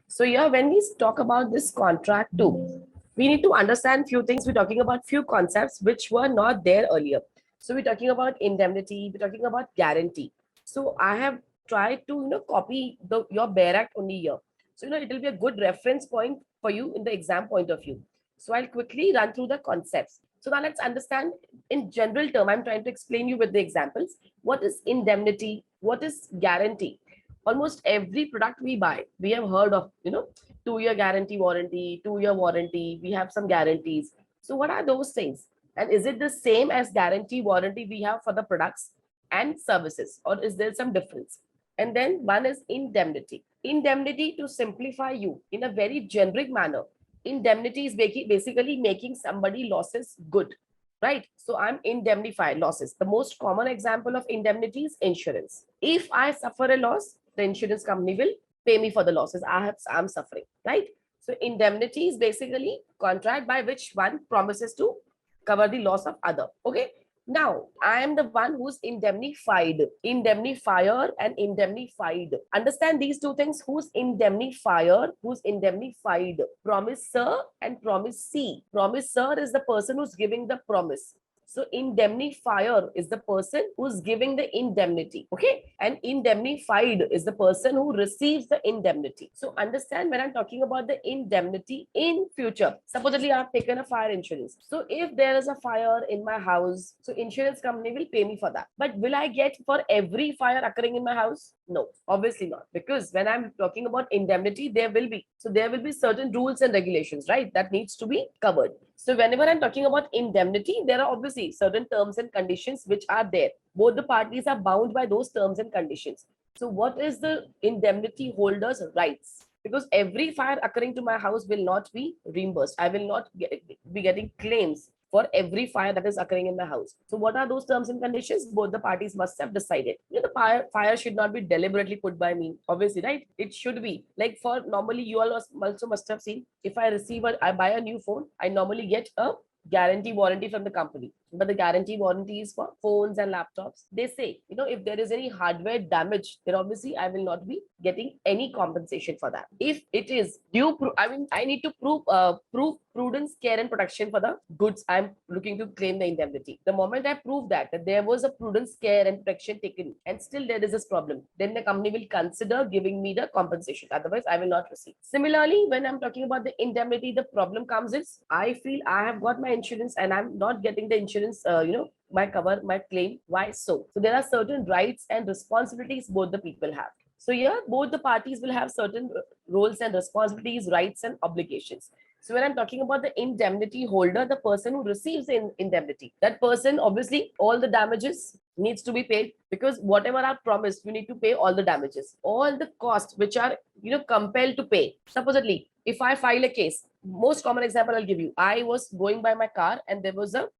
So here, when we talk about this contract too, we need to understand few things. We're talking about few concepts which were not there earlier. So we're talking about indemnity, we're talking about guarantee. So I have tried to copy your Bear Act only here. So it will be a good reference point for you in the exam point of view. So I'll quickly run through the concepts. So now let's understand in general term. I'm trying to explain you with the examples. What is indemnity? What is guarantee? Almost every product we buy, we have heard of 2-year guarantee warranty, 2-year warranty. We have some guarantees. So what are those things? And is it the same as guarantee warranty we have for the products and services, or is there some difference? And then one is indemnity. Indemnity, to simplify you in a very generic manner, indemnity is basically making somebody losses good, right? So I'm indemnified losses. The most common example of indemnity is insurance. If I suffer a loss, the insurance company will pay me for the losses I'm suffering, right? So indemnity is basically contract by which one promises to cover the loss of other. Okay. Now, I am the one who's indemnified, indemnifier and indemnified. Understand these two things. Who's indemnifier, who's indemnified? Promisor and promisee. Promisor is the person who's giving the promise. So indemnifier is the person who's giving the indemnity. Okay. And indemnified is the person who receives the indemnity. So understand, when I'm talking about the indemnity in future, supposedly I've taken a fire insurance. So if there is a fire in my house, so insurance company will pay me for that. But will I get for every fire occurring in my house? No, obviously not. Because when I'm talking about indemnity, there will be certain rules and regulations, right? That needs to be covered. So whenever I'm talking about indemnity, there are obviously certain terms and conditions which are there. Both the parties are bound by those terms and conditions. So what is the indemnity holder's rights? Because every fire occurring to my house will not be reimbursed. I will not be getting claims for every fire that is occurring in my house. So what are those terms and conditions? Both the parties must have decided. The fire should not be deliberately put by me, obviously, right? It should be like, for normally you all also must have seen, if I buy a new phone, I normally get a guarantee warranty from the company. But the guarantee warranty is for phones and laptops. They say, if there is any hardware damage, then obviously I will not be getting any compensation for that. If it is due, I need to prove prudence, care, and protection for the goods I'm looking to claim the indemnity. The moment I prove that there was a prudence, care, and protection taken, and still there is this problem, then the company will consider giving me the compensation. Otherwise, I will not receive. Similarly, when I'm talking about the indemnity, the problem comes is, I feel I have got my insurance and I'm not getting the insurance, my cover, my claim. Why so? So there are certain rights and responsibilities both the people have. So here, both the parties will have certain roles and responsibilities, rights and obligations. So when I'm talking about the indemnity holder, the person who receives the indemnity, that person, obviously, all the damages needs to be paid, because whatever are promised, you need to pay all the damages, all the costs which are compelled to pay. Supposedly, if I file a case, most common example I'll give you. I was going by my car and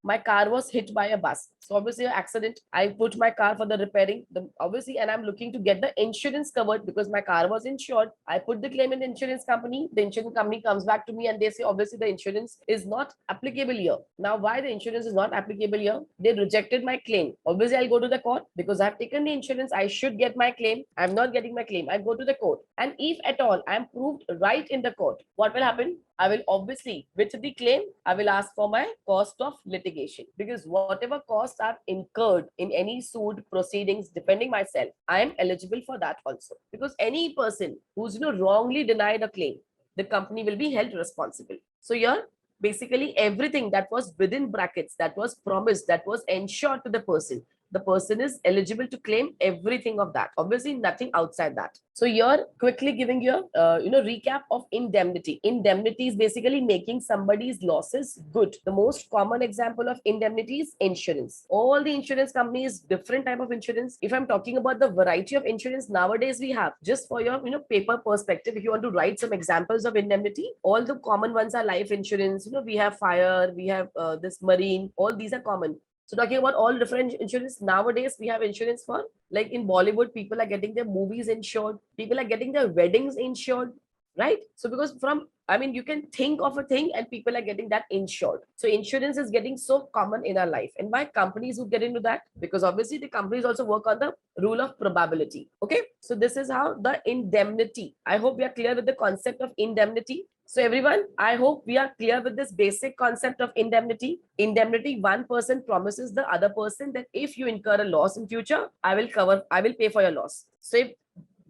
my car was hit by a bus. So obviously an accident. I put my car for the repairing, obviously, and I'm looking to get the insurance covered because my car was insured. I put the claim in the insurance company. The insurance company comes back to me and they say, obviously the insurance is not applicable here. Now, why the insurance is not applicable here? They rejected my claim. Obviously, I'll go to the court because I've taken the insurance. I should get my claim. I'm not getting my claim. I go to the court. And if at all I'm proved right in the court, what will happen? I will obviously, with the claim, I will ask for my cost of litigation, because whatever costs I've incurred in any sued proceedings defending myself, I am eligible for that also. Because any person who's wrongly denied a claim, the company will be held responsible. So here, basically everything that was within brackets, that was promised, that was ensured to the person is eligible to claim everything of that. Obviously, nothing outside that. So here, quickly giving you a recap of indemnity. Indemnity is basically making somebody's losses good. The most common example of indemnity is insurance. All the insurance companies, different type of insurance. If I'm talking about the variety of insurance nowadays we have, just for your paper perspective, if you want to write some examples of indemnity, all the common ones are life insurance. We have fire, we have this marine. All these are common. So talking about all different insurance, nowadays we have insurance for, like in Bollywood, people are getting their movies insured. People are getting their weddings insured, right? So because from I mean, you can think of a thing and people are getting that insured. So insurance is getting so common in our life. And why companies would get into that? Because obviously the companies also work on the rule of probability. Okay. So this is how the indemnity. I hope we are clear with the concept of indemnity. So everyone, I hope we are clear with this basic concept of indemnity. Indemnity, one person promises the other person that if you incur a loss in future, I will pay for your loss. So if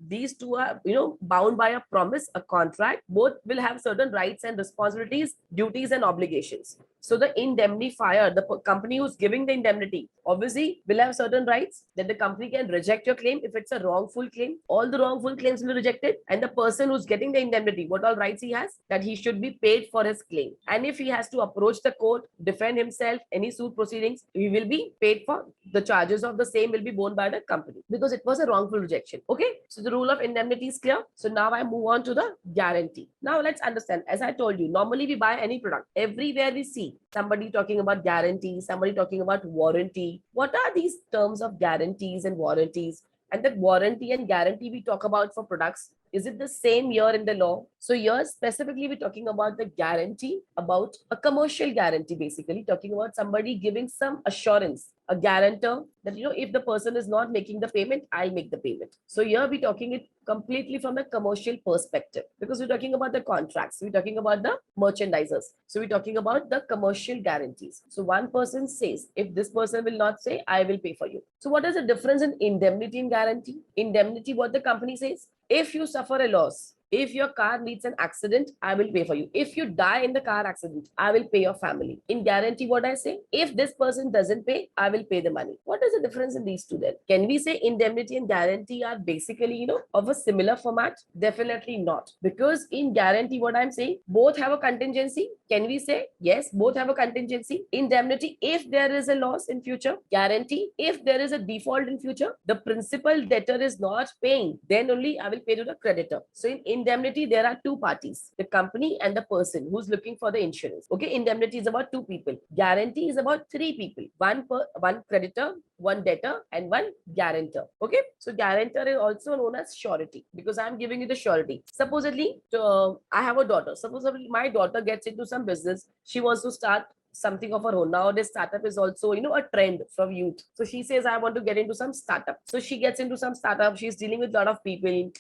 these two are bound by a promise, a contract, both will have certain rights and responsibilities, duties and obligations. So the indemnifier, the company who's giving the indemnity, obviously will have certain rights, that the company can reject your claim if it's a wrongful claim. All the wrongful claims will be rejected, and the person who's getting the indemnity, what all rights he has, that he should be paid for his claim. And if he has to approach the court, defend himself, any suit proceedings, he will be paid for. The charges of the same will be borne by the company because it was a wrongful rejection. Okay, so the rule of indemnity is clear. So now I move on to the guarantee. Now let's understand. As I told you, normally we buy any product, everywhere we see somebody talking about guarantee, somebody talking about warranty. What are these terms of guarantees and warranties? And that warranty and guarantee we talk about for products, is it the same here in the law? So here specifically we're talking about the guarantee, about a commercial guarantee, basically talking about somebody giving some assurance, a guarantor that if the person is not making the payment, I'll make the payment. So here we're talking it completely from a commercial perspective, because we're talking about the contracts, we're talking about the merchandisers. So we're talking about the commercial guarantees. So one person says, if this person will not say, I will pay for you. So what is the difference in indemnity and guarantee? Indemnity, what the company says, if you suffer a loss, if your car meets an accident, I will pay for you. If you die in the car accident, I will pay your family. In guarantee, what I say, if this person doesn't pay, I will pay the money. What is the difference in these two then? Can we say indemnity and guarantee are basically, of a similar format? Definitely not. Because in guarantee, what I'm saying, both have a contingency. Can we say, yes, both have a contingency? Indemnity, if there is a loss in future. Guarantee, if there is a default in future, the principal debtor is not paying, then only I will pay to the creditor. So in indemnity, there are two parties, the company and the person who's looking for the insurance. Okay, indemnity is about two people. Guarantee is about three people, one creditor, one debtor, and one guarantor. Okay, so guarantor is also known as surety, because I'm giving you the surety. Supposedly, I have a daughter. Supposedly, my daughter gets into some business. She wants to start something of her own. Nowadays, startup is also, a trend from youth. So she says, I want to get into some startup. So she gets into some startup. She's dealing with a lot of people.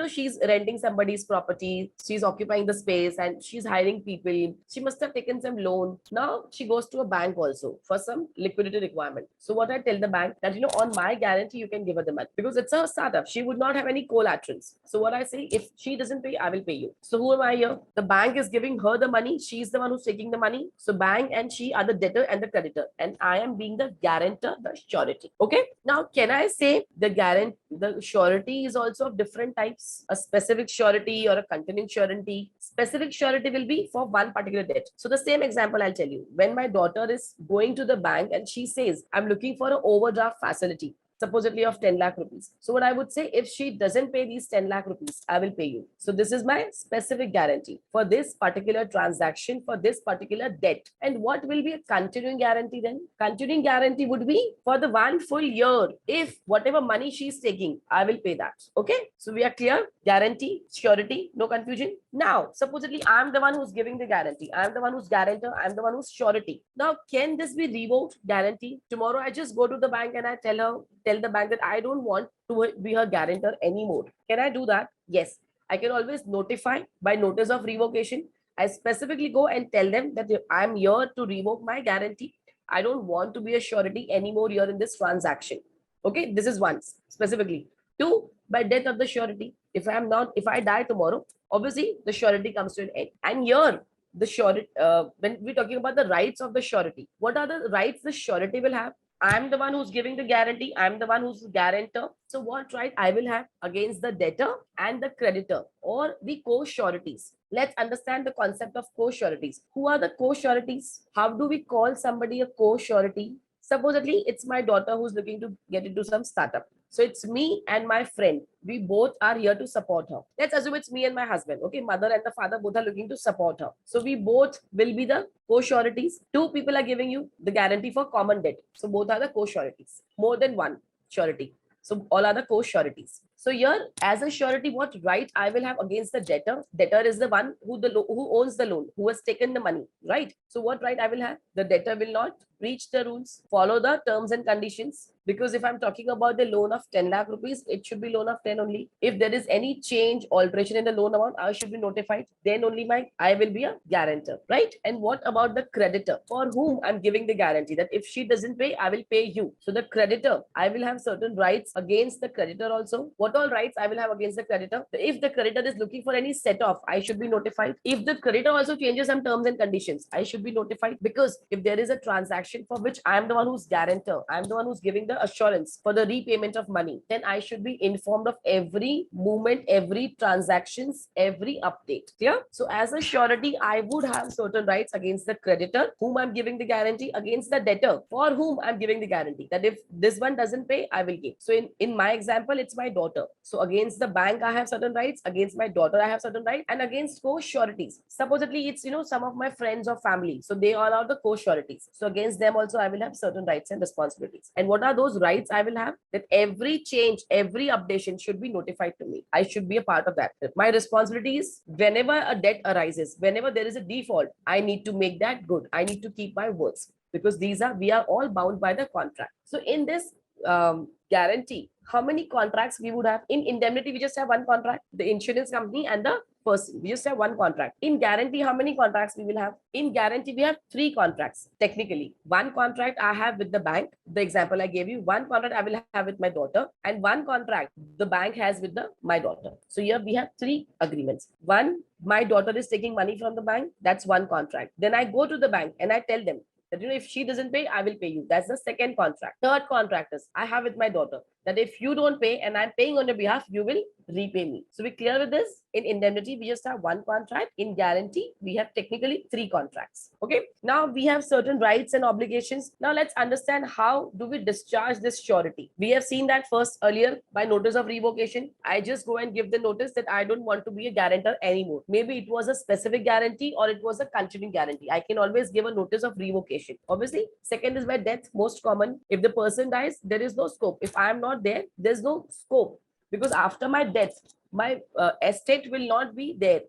She's renting somebody's property, she's occupying the space, and she's hiring people. She must have taken some loan. Now she goes to a bank also for some liquidity requirement. So what I tell the bank that, on my guarantee, you can give her the money, because it's a startup. She would not have any collaterals. So what I say, if she doesn't pay, I will pay you. So who am I here? The bank is giving her the money. She's the one who's taking the money. So bank and she are the debtor and the creditor. And I am being the guarantor, the surety. Okay. Now, can I say the surety is also of different types? A specific surety or a continuing surety. Specific surety will be for one particular debt. So the same example I'll tell you. When my daughter is going to the bank and she says, I'm looking for an overdraft facility, supposedly of 10 lakh rupees. So what I would say, if she doesn't pay these 10 lakh rupees, I will pay you. So this is my specific guarantee for this particular transaction, for this particular debt. And what will be a continuing guarantee then? Continuing guarantee would be for the one full year. If whatever money she's taking, I will pay that. Okay. So we are clear. Guarantee, surety, no confusion. Now, supposedly I'm the one who's giving the guarantee. I'm the one who's guarantor. I'm the one who's surety. Now, can this be revoked guarantee? Tomorrow I just go to the bank and I tell the bank that I don't want to be her guarantor anymore. Can I do that? Yes. I can always notify by notice of revocation. I specifically go and tell them that I'm here to revoke my guarantee. I don't want to be a surety anymore here in this transaction. Okay, this is one specifically. Two, by death of the surety. If I die tomorrow, obviously the surety comes to an end. And here, the surety, when we're talking about the rights of the surety, what are the rights the surety will have? I'm the one who's giving the guarantee. I'm the one who's the guarantor. So what right I will have against the debtor and the creditor, or the co-sureties? Let's understand the concept of co-sureties. Who are the co-sureties? How do we call somebody a co-surety? Supposedly, it's my daughter who's looking to get into some startup. So it's me and my friend. We both are here to support her. Let's assume it's me and my husband. Okay, mother and the father both are looking to support her. So we both will be the co-sureties. Two people are giving you the guarantee for common debt. So both are the co-sureties. More than one surety. So all are the co-sureties. So here, as a surety, what right I will have against the debtor? Debtor is the one who owns the loan, who has taken the money, right? So what right I will have? The debtor will not breach the rules, follow the terms and conditions. Because if I'm talking about the loan of 10 lakh rupees, it should be loan of 10 only. If there is any change, alteration in the loan amount, I should be notified. Then only I will be a guarantor, right? And what about the creditor for whom I'm giving the guarantee that if she doesn't pay, I will pay you. So the creditor, I will have certain rights against the creditor also. What all rights I will have against the creditor? If the creditor is looking for any set off, I should be notified. If the creditor also changes some terms and conditions, I should be notified. Because if there is a transaction for which I am the one who's guarantor, I'm the one who's giving the assurance for the repayment of money, then I should be informed of every movement, every transactions, every update. Clear? So as a surety, I would have certain rights against the creditor whom I'm giving the guarantee, against the debtor for whom I'm giving the guarantee, that if this one doesn't pay, I will give. So in my example, it's my daughter. So against the bank, I have certain rights. Against my daughter, I have certain rights. And against co-sureties, supposedly it's some of my friends or family, so they all are the co-sureties. So against them also I will have certain rights and responsibilities. And what are those rights I will have? That every change, every updation should be notified to me. I should be a part of that. My responsibility is, whenever a debt arises, whenever there is a default, I need to make that good. I need to keep my words, because we are all bound by the contract. So in this guarantee, how many contracts we would have? In indemnity, we just have one contract, the insurance company and the person. We just have one contract. In guarantee, how many contracts we will have? In guarantee, we have 3 contracts. Technically, one contract I have with the bank, the example I gave you. One contract I will have with my daughter, and one contract the bank has with my daughter. So here we have 3 agreements. One, my daughter is taking money from the bank. That's one contract. Then I go to the bank and I tell them that if she doesn't pay, I will pay you. That's the second contract. Third contract is I have with my daughter, that if you don't pay and I'm paying on your behalf, you will repay me. So we're clear with this? In indemnity, we just have one contract. In guarantee, we have technically 3 contracts. Okay. Now we have certain rights and obligations. Now let's understand, how do we discharge this surety? We have seen that first earlier by notice of revocation. I just go and give the notice that I don't want to be a guarantor anymore. Maybe it was a specific guarantee or it was a continuing guarantee. I can always give a notice of revocation. Obviously, second is by death, most common. If the person dies, there is no scope. If I am not there, there's no scope, because after my death, my estate will not be there,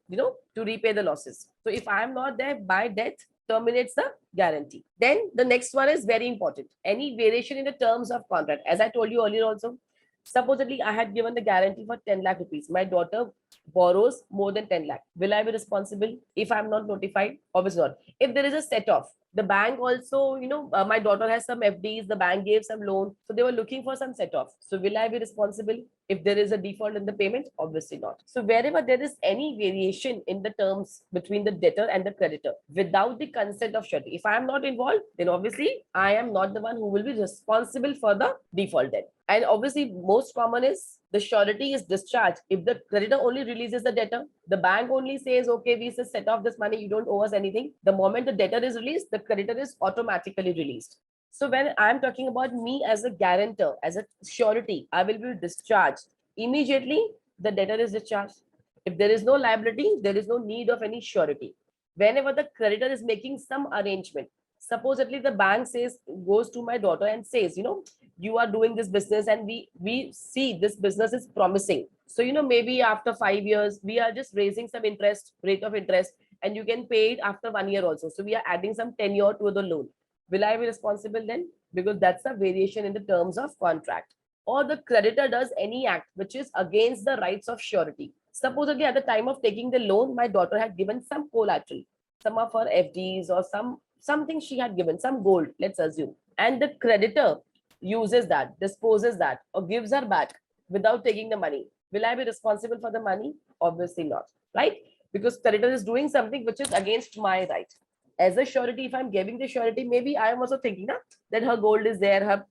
to repay the losses. So if I am not there, by death terminates the guarantee. Then the next one is very important. Any variation in the terms of contract. As I told you earlier also, supposedly I had given the guarantee for 10 lakh rupees. My daughter borrows more than 10 lakh. Will I be responsible if I'm not notified? Obviously not. If there is a set off, the bank also, my daughter has some FDs, the bank gave some loan, so they were looking for some set off. So will I be responsible if there is a default in the payment? Obviously not. So wherever there is any variation in the terms between the debtor and the creditor without the consent of surety, if I am not involved, then obviously I am not the one who will be responsible for the default debt. And obviously most common is the surety is discharged if the creditor only releases the debtor. The bank only says, okay, we just set off this money, you don't owe us anything. The moment the debtor is released, the creditor is automatically released. So when I'm talking about me as a guarantor, as a surety, I will be discharged. Immediately, the debtor is discharged. If there is no liability, there is no need of any surety. Whenever the creditor is making some arrangement, supposedly the bank goes to my daughter and says, you are doing this business and we see this business is promising. So, maybe after 5 years, we are just raising some rate of interest, and you can pay it after 1 year also. So we are adding some tenure to the loan. Will I be responsible then? Because that's a variation in the terms of contract. Or the creditor does any act which is against the rights of surety. Supposedly at the time of taking the loan, my daughter had given some collateral, some of her FDs or something she had given, some gold, let's assume. And the creditor uses that, disposes that, or gives her back without taking the money. Will I be responsible for the money? Obviously not, right? Because creditor is doing something which is against my right. As a surety, if I'm giving the surety, maybe I am also thinking that her gold is there, her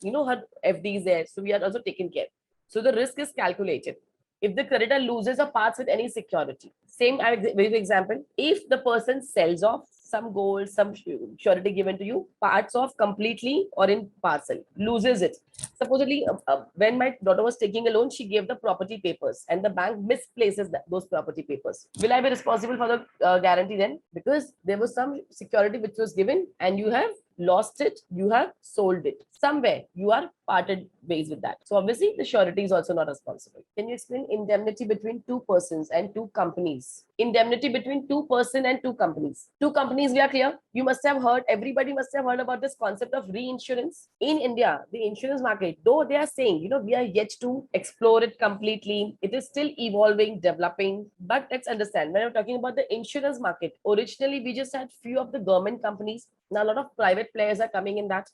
FD is there, so we are also taking care. So the risk is calculated. If the creditor loses or parts with any security, same example, if the person sells off some gold, some surety given to you, parts of completely or in parcel, loses it. Supposedly, when my daughter was taking a loan, she gave the property papers and the bank misplaces those property papers. Will I be responsible for the guarantee then? Because there was some security which was given and you have lost it, you have sold it. Somewhere you are parted ways with that. So obviously the surety is also not responsible. Can you explain indemnity between two persons and two companies? Indemnity between two person and two companies. Two companies, we are clear. You must have heard, everybody must have heard about this concept of reinsurance. In India, the insurance market, though they are saying, we are yet to explore it completely. It is still evolving, developing. But let's understand, when we're talking about the insurance market, originally we just had few of the government companies. Now a lot of private players are coming in that.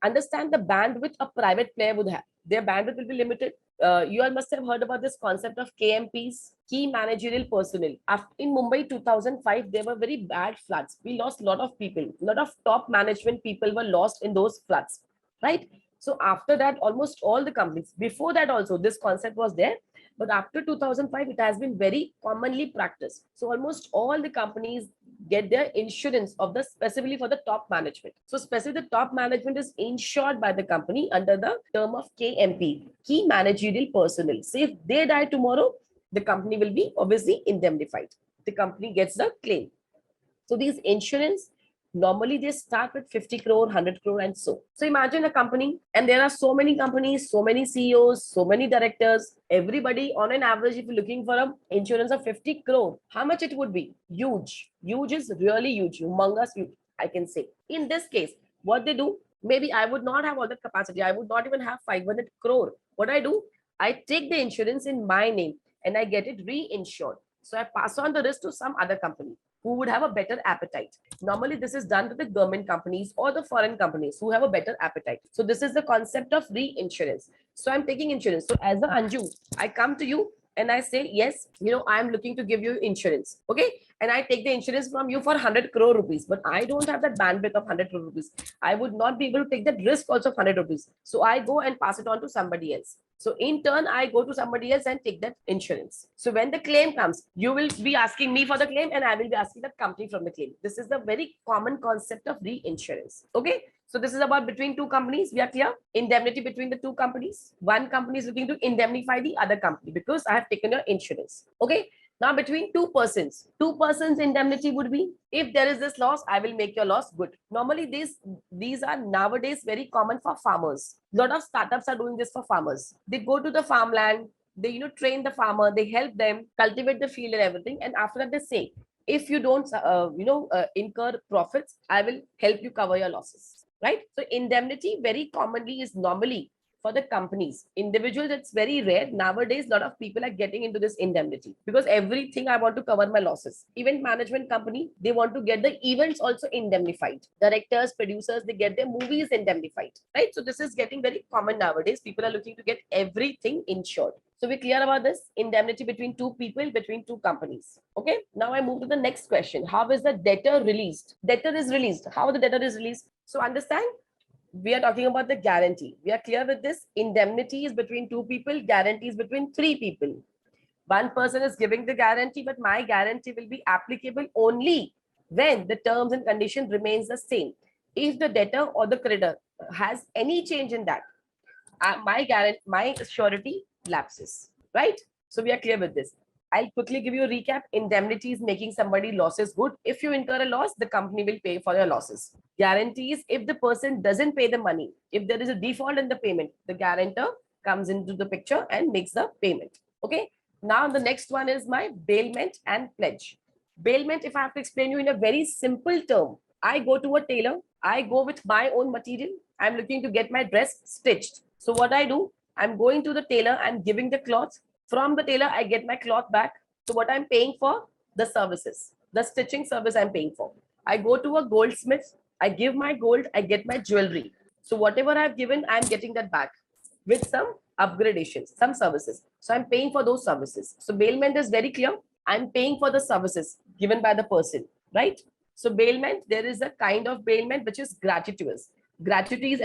Understand the bandwidth a private player would have. Their bandwidth will be limited. You all must have heard about this concept of KMPs, key managerial personnel. In Mumbai 2005, there were very bad floods. We lost a lot of people. A lot of top management people were lost in those floods, right? So after that, almost all the companies, before that also, this concept was there. But after 2005, it has been very commonly practiced. So almost all the companies get their insurance of the specifically for the top management. So specifically the top management is insured by the company under the term of KMP, key managerial personnel. So if they die tomorrow, the company will be obviously indemnified. The company gets the claim. So these insurance, normally they start with 50 crore, 100 crore and so. So imagine a company and there are so many companies, so many CEOs, so many directors, everybody on an average, if you're looking for an insurance of 50 crore, how much it would be? Huge. Huge is really huge, humongous, huge, I can say. In this case, what they do, maybe I would not have all that capacity. I would not even have 500 crore. What I do, I take the insurance in my name and I get it reinsured. So I pass on the risk to some other company who would have a better appetite. Normally, this is done to the government companies or the foreign companies who have a better appetite. So this is the concept of reinsurance. So I'm taking insurance. So as a Anju, I come to you and I say, yes, I'm looking to give you insurance. Okay. And I take the insurance from you for 100 crore rupees, but I don't have that bandwidth of 100 crore rupees. I would not be able to take that risk also of 100 rupees. So I go and pass it on to somebody else. So in turn, I go to somebody else and take that insurance. So when the claim comes, you will be asking me for the claim and I will be asking the company from the claim. This is the very common concept of reinsurance. Okay. So this is about between two companies. We are clear. Indemnity between the two companies. One company is looking to indemnify the other company because I have taken your insurance. Okay. Now between two persons indemnity would be, if there is this loss, I will make your loss good. Normally these are nowadays very common for farmers. A lot of startups are doing this for farmers. They go to the farmland, they train the farmer, they help them cultivate the field and everything, and after that they say, if you don't incur profits, I will help you cover your losses, right? So indemnity very commonly is normally for the companies. Individuals, it's very rare. Nowadays, a lot of people are getting into this indemnity because everything I want to cover my losses. Event management company, they want to get the events also indemnified. Directors, producers, they get their movies indemnified, right? So this is getting very common nowadays. People are looking to get everything insured. So we're clear about this indemnity between two people, between two companies. Okay. Now I move to the next question. How is the debtor released? Debtor is released. How the debtor is released? So understand, we are talking about the guarantee. We are clear with this. Indemnity is between two people, guarantee is between three people. One person is giving the guarantee, but my guarantee will be applicable only when the terms and condition remains the same. If the debtor or the creditor has any change in that, my surety lapses, right? So we are clear with this. I'll quickly give you a recap. Indemnity is making somebody losses good. If you incur a loss, the company will pay for your losses. Guarantees, if the person doesn't pay the money, if there is a default in the payment, the guarantor comes into the picture and makes the payment. Okay. Now the next one is my bailment and pledge. Bailment, if I have to explain you in a very simple term, I go to a tailor, I go with my own material, I'm looking to get my dress stitched. So what I do, I'm going to the tailor, I'm giving the cloth. From the tailor, I get my cloth back. So what I'm paying for? The services, the stitching service I'm paying for. I go to a goldsmith, I give my gold, I get my jewelry. So whatever I've given, I'm getting that back with some upgradations, some services. So I'm paying for those services. So bailment is very clear. I'm paying for the services given by the person, right? So bailment, there is a kind of bailment which is gratuitous. Gratuity is,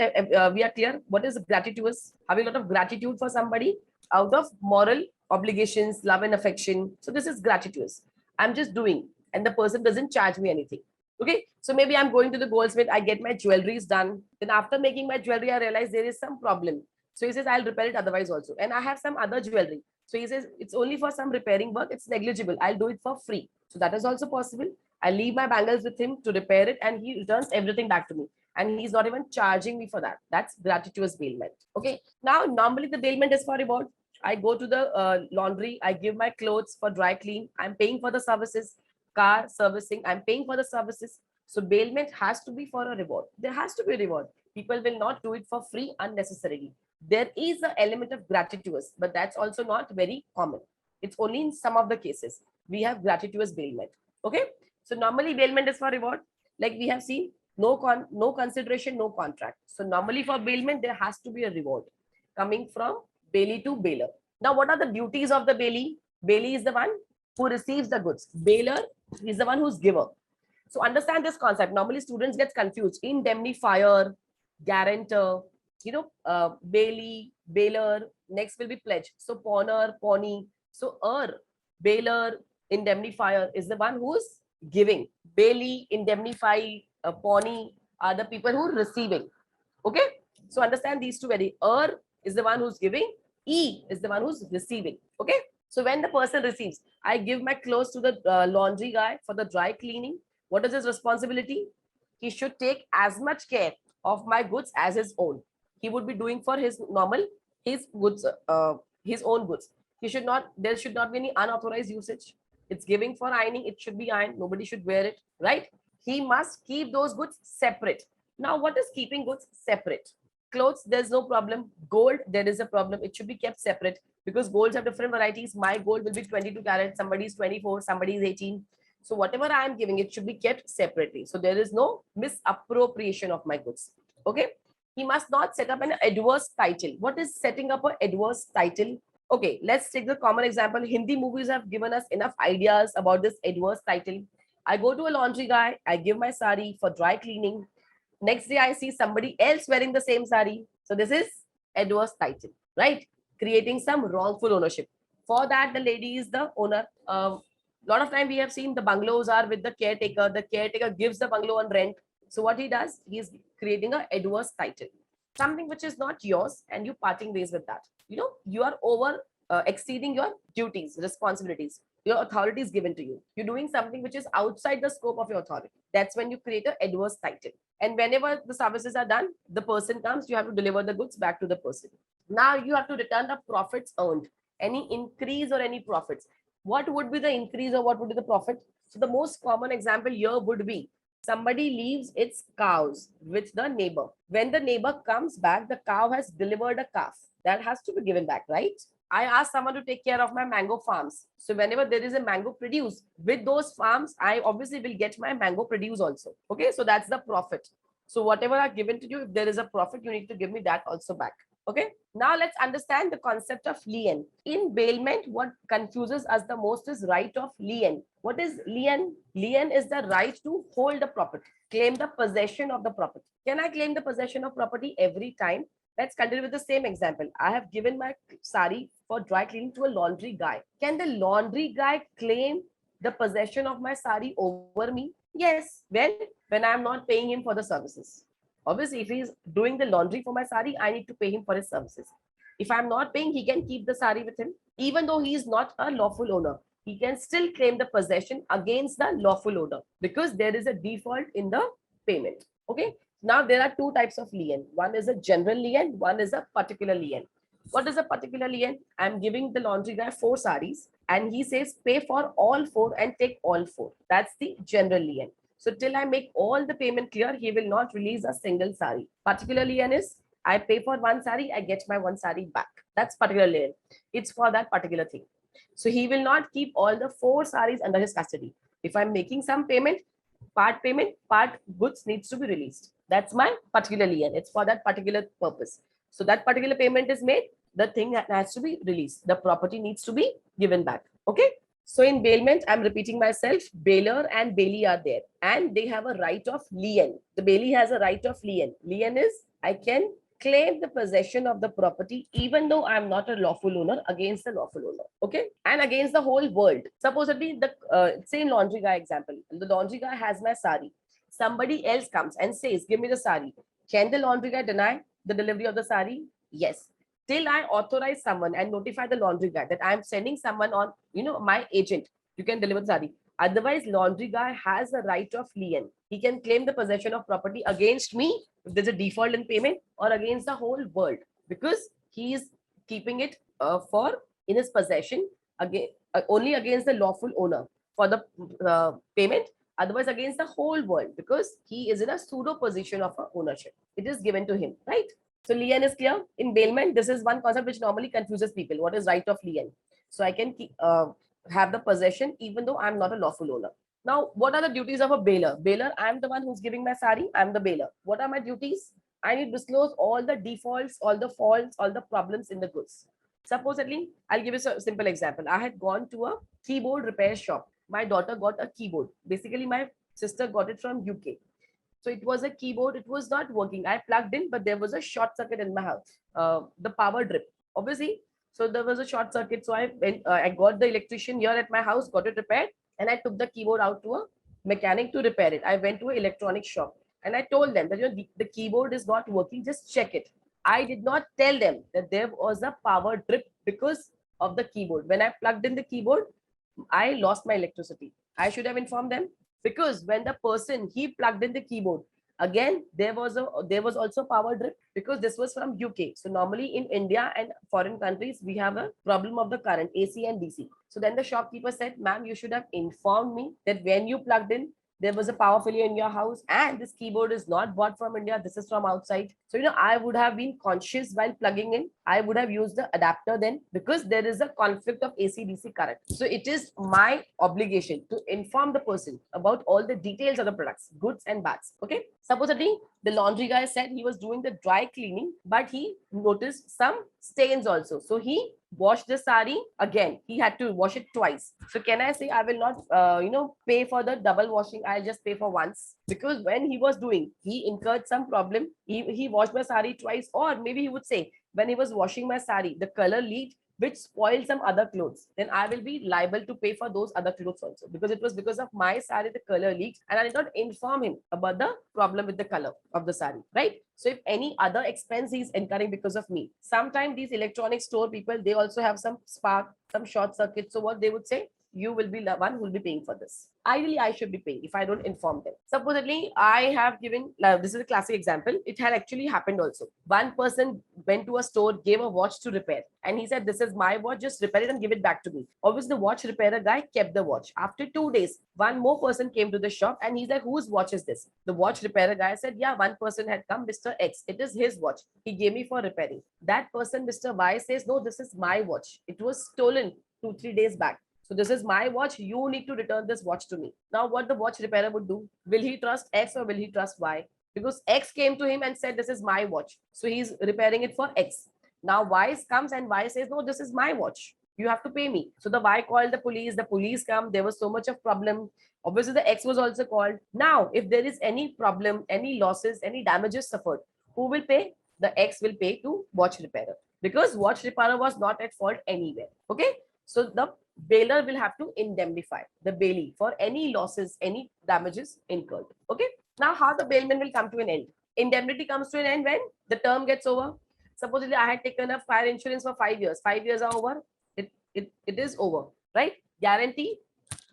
we are clear. What is gratuitous? Having a lot of gratitude for somebody out of moral obligations, love and affection. So this is gratuitous. I'm just doing, and the person doesn't charge me anything. Okay. So maybe I'm going to the goldsmith, I get my jewelries done. Then after making my jewelry, I realize there is some problem. So he says, I'll repair it otherwise also. And I have some other jewelry. So he says, it's only for some repairing work. It's negligible. I'll do it for free. So that is also possible. I leave my bangles with him to repair it and he returns everything back to me. and he's not even charging me for that. That's gratuitous bailment. Okay. Now, normally the bailment is for reward. I go to the laundry, I give my clothes for dry clean. I'm paying for the services, car servicing, I'm paying for the services. So bailment has to be for a reward. There has to be a reward. People will not do it for free unnecessarily. There is an element of gratuitous, but that's also not very common. It's only in some of the cases we have gratuitous bailment. Okay. So normally bailment is for reward. Like we have seen, no consideration, no contract. So normally for bailment, there has to be a reward coming from bailee to bailer. Now, what are the duties of the bailee? Bailee is the one who receives the goods. Bailer is the one who's giver. So understand this concept. Normally students get confused. Indemnifier, guarantor, bailee, bailer, next will be pledge. So pawner, pawnee. So bailer, indemnifier is the one who's giving. Bailee, indemnify, pawnee are the people who are receiving. Okay. So understand these two very. Is the one who's giving. E is the one who's receiving. Okay. So when the person receives, I give my clothes to the laundry guy for the dry cleaning. What is his responsibility? He should take as much care of my goods as his own. He would be doing for his goods, his own goods. There should not be any unauthorized usage. It's giving for ironing. It should be ironed. Nobody should wear it, right? He must keep those goods separate. Now, what is keeping goods separate? Clothes, there's no problem. Gold, there is a problem. It should be kept separate because golds have different varieties. My gold will be 22 carat. Somebody is 24, somebody is 18. So whatever I am giving, it should be kept separately. So there is no misappropriation of my goods. Okay. He must not set up an adverse title. What is setting up an adverse title? Okay, let's take the common example. Hindi movies have given us enough ideas about this adverse title. I go to a laundry guy, I give my sari for dry cleaning. Next day, I see somebody else wearing the same sari. So this is adverse title, right? Creating some wrongful ownership. For that, the lady is the owner. Lot of time we have seen the bungalows are with the caretaker. The caretaker gives the bungalow on rent. So what he does, he is creating an adverse title. Something which is not yours and you parting ways with that. You are over exceeding your duties, responsibilities. Your authority is given to you. You're doing something which is outside the scope of your authority. That's when you create an adverse title. And whenever the services are done, the person comes, you have to deliver the goods back to the person. Now you have to return the profits earned. Any increase or any profits. What would be the increase or what would be the profit? So the most common example here would be somebody leaves its cows with the neighbor. When the neighbor comes back, the cow has delivered a calf. That has to be given back, right? I ask someone to take care of my mango farms. So whenever there is a mango produce, with those farms, I obviously will get my mango produce also. Okay, so that's the profit. So whatever I've given to you, if there is a profit, you need to give me that also back. Okay, now let's understand the concept of lien. In bailment, what confuses us the most is right of lien. What is lien? Lien is the right to hold the property, claim the possession of the property. Can I claim the possession of property every time? Let's continue with the same example. I have given my sari for dry cleaning to a laundry guy. Can the laundry guy claim the possession of my sari over me? Yes. When I am not paying him for the services. Obviously, if he is doing the laundry for my sari, I need to pay him for his services. If I'm not paying, he can keep the sari with him. Even though he is not a lawful owner, he can still claim the possession against the lawful owner because there is a default in the payment. Okay. Now there are two types of lien. One is a general lien, one is a particular lien. What is a particular lien? I'm giving the laundry guy 4 saris and he says pay for all 4 and take all 4. That's the general lien. So till I make all the payment clear, he will not release a single sari. Particular lien is I pay for 1 sari, I get my 1 sari back. That's particular lien. It's for that particular thing. So he will not keep all the 4 saris under his custody. If I'm making some payment, part goods needs to be released. That's my particular lien. It's for that particular purpose. So that particular payment is made, the thing has to be released. The property needs to be given back. Okay. So in bailment, I'm repeating myself, bailer and bailee are there and they have a right of lien. The bailee has a right of lien. Lien is I can claim the possession of the property even though I'm not a lawful owner against the lawful owner. Okay. And against the whole world. Supposedly the same laundry guy example. The laundry guy has my sari. Somebody else comes and says, give me the sari. Can the laundry guy deny the delivery of the sari? Yes. Till I authorize someone and notify the laundry guy that I'm sending someone on, my agent, you can deliver the sari. Otherwise, laundry guy has a right of lien. He can claim the possession of property against me if there's a default in payment, or against the whole world, because he is keeping it for in his possession, again only against the lawful owner for the payment, otherwise against the whole world, because he is in a pseudo position of ownership. It is given to him, right? So lien is clear. In bailment, this is one concept which normally confuses people. What is right of lien? So I can have the possession even though I'm not a lawful owner. Now, what are the duties of a bailer? Bailer, I'm the one who's giving my sari. I'm the bailer. What are my duties? I need to disclose all the defaults, all the faults, all the problems in the goods. Supposedly, I'll give you a simple example. I had gone to a keyboard repair shop. My daughter got a keyboard. Basically, my sister got it from UK. So it was a keyboard. It was not working. I plugged in, but there was a short circuit in my house. The power drip, obviously. So there was a short circuit. So I went, I got the electrician here at my house, got it repaired, and I took the keyboard out to a mechanic to repair it. I went to an electronic shop and I told them that the keyboard is not working. Just check it. I did not tell them that there was a power drip because of the keyboard. When I plugged in the keyboard, I lost my electricity. I should have informed them, because when the person he plugged in the keyboard, again there was also power drip, because this was from UK. So normally in India and foreign countries we have a problem of the current AC and DC. So then the shopkeeper said, ma'am, you should have informed me that when you plugged in, there was a power failure in your house, and this keyboard is not bought from India, this is from outside. So I would have been conscious while plugging in. I would have used the adapter then, because there is a conflict of AC DC current. So it is my obligation to inform the person about all the details of the products, goods and bads. Okay, supposedly the laundry guy said he was doing the dry cleaning, but he noticed some stains also. So he washed the sari again. He had to wash it twice. So can I say I will not pay for the double washing? I'll just pay for once, because when he was doing, he incurred some problem. He washed my sari twice, or maybe he would say, when he was washing my sari, the color leaked, which spoiled some other clothes. Then I will be liable to pay for those other clothes also, because it was because of my sari the color leaked, and I did not inform him about the problem with the color of the sari, right? So if any other expense is incurring because of me, sometimes these electronic store people, they also have some spark, some short circuit. So what they would say, you will be the one who will be paying for this. Ideally, I should be paying if I don't inform them. Supposedly, I have given, this is a classic example. It had actually happened also. One person went to a store, gave a watch to repair, and he said, this is my watch, just repair it and give it back to me. Obviously, the watch repairer guy kept the watch. After 2 days, one more person came to the shop and he's like, whose watch is this? The watch repairer guy said, yeah, one person had come, Mr. X. It is his watch. He gave me for repairing. That person, Mr. Y, says, no, this is my watch. It was stolen 2-3 days back. So this is my watch. You need to return this watch to me. Now what the watch repairer would do? Will he trust X or will he trust Y? Because X came to him and said, this is my watch. So he's repairing it for X. Now Y comes and Y says, no, this is my watch. You have to pay me. So the Y called the police come. There was so much of problem. Obviously the X was also called. Now, if there is any problem, any losses, any damages suffered, who will pay? The X will pay to watch repairer, because watch repairer was not at fault anywhere. Okay. So the bailer will have to indemnify the bailee for any losses, any damages incurred. Okay. Now, how the bailment will come to an end? Indemnity comes to an end when the term gets over. Supposedly, I had taken a fire insurance for 5 years. 5 years are over. It is over, right? Guarantee,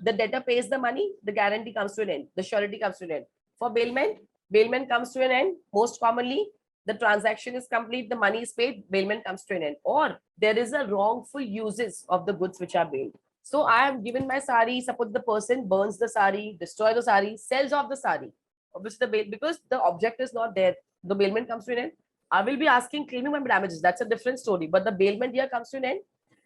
the debtor pays the money, the guarantee comes to an end. The surety comes to an end. For bailment comes to an end. Most commonly, the transaction is complete, the money is paid, bailment comes to an end. Or there is a wrongful uses of the goods which are bailed. So I have given my sari, suppose the person burns the sari, destroy the sari, sells off the sari. Obviously the bail, because the object is not there, the bailment comes to an end. I will be asking claiming my damages. That's a different story. But the bailment here comes to an end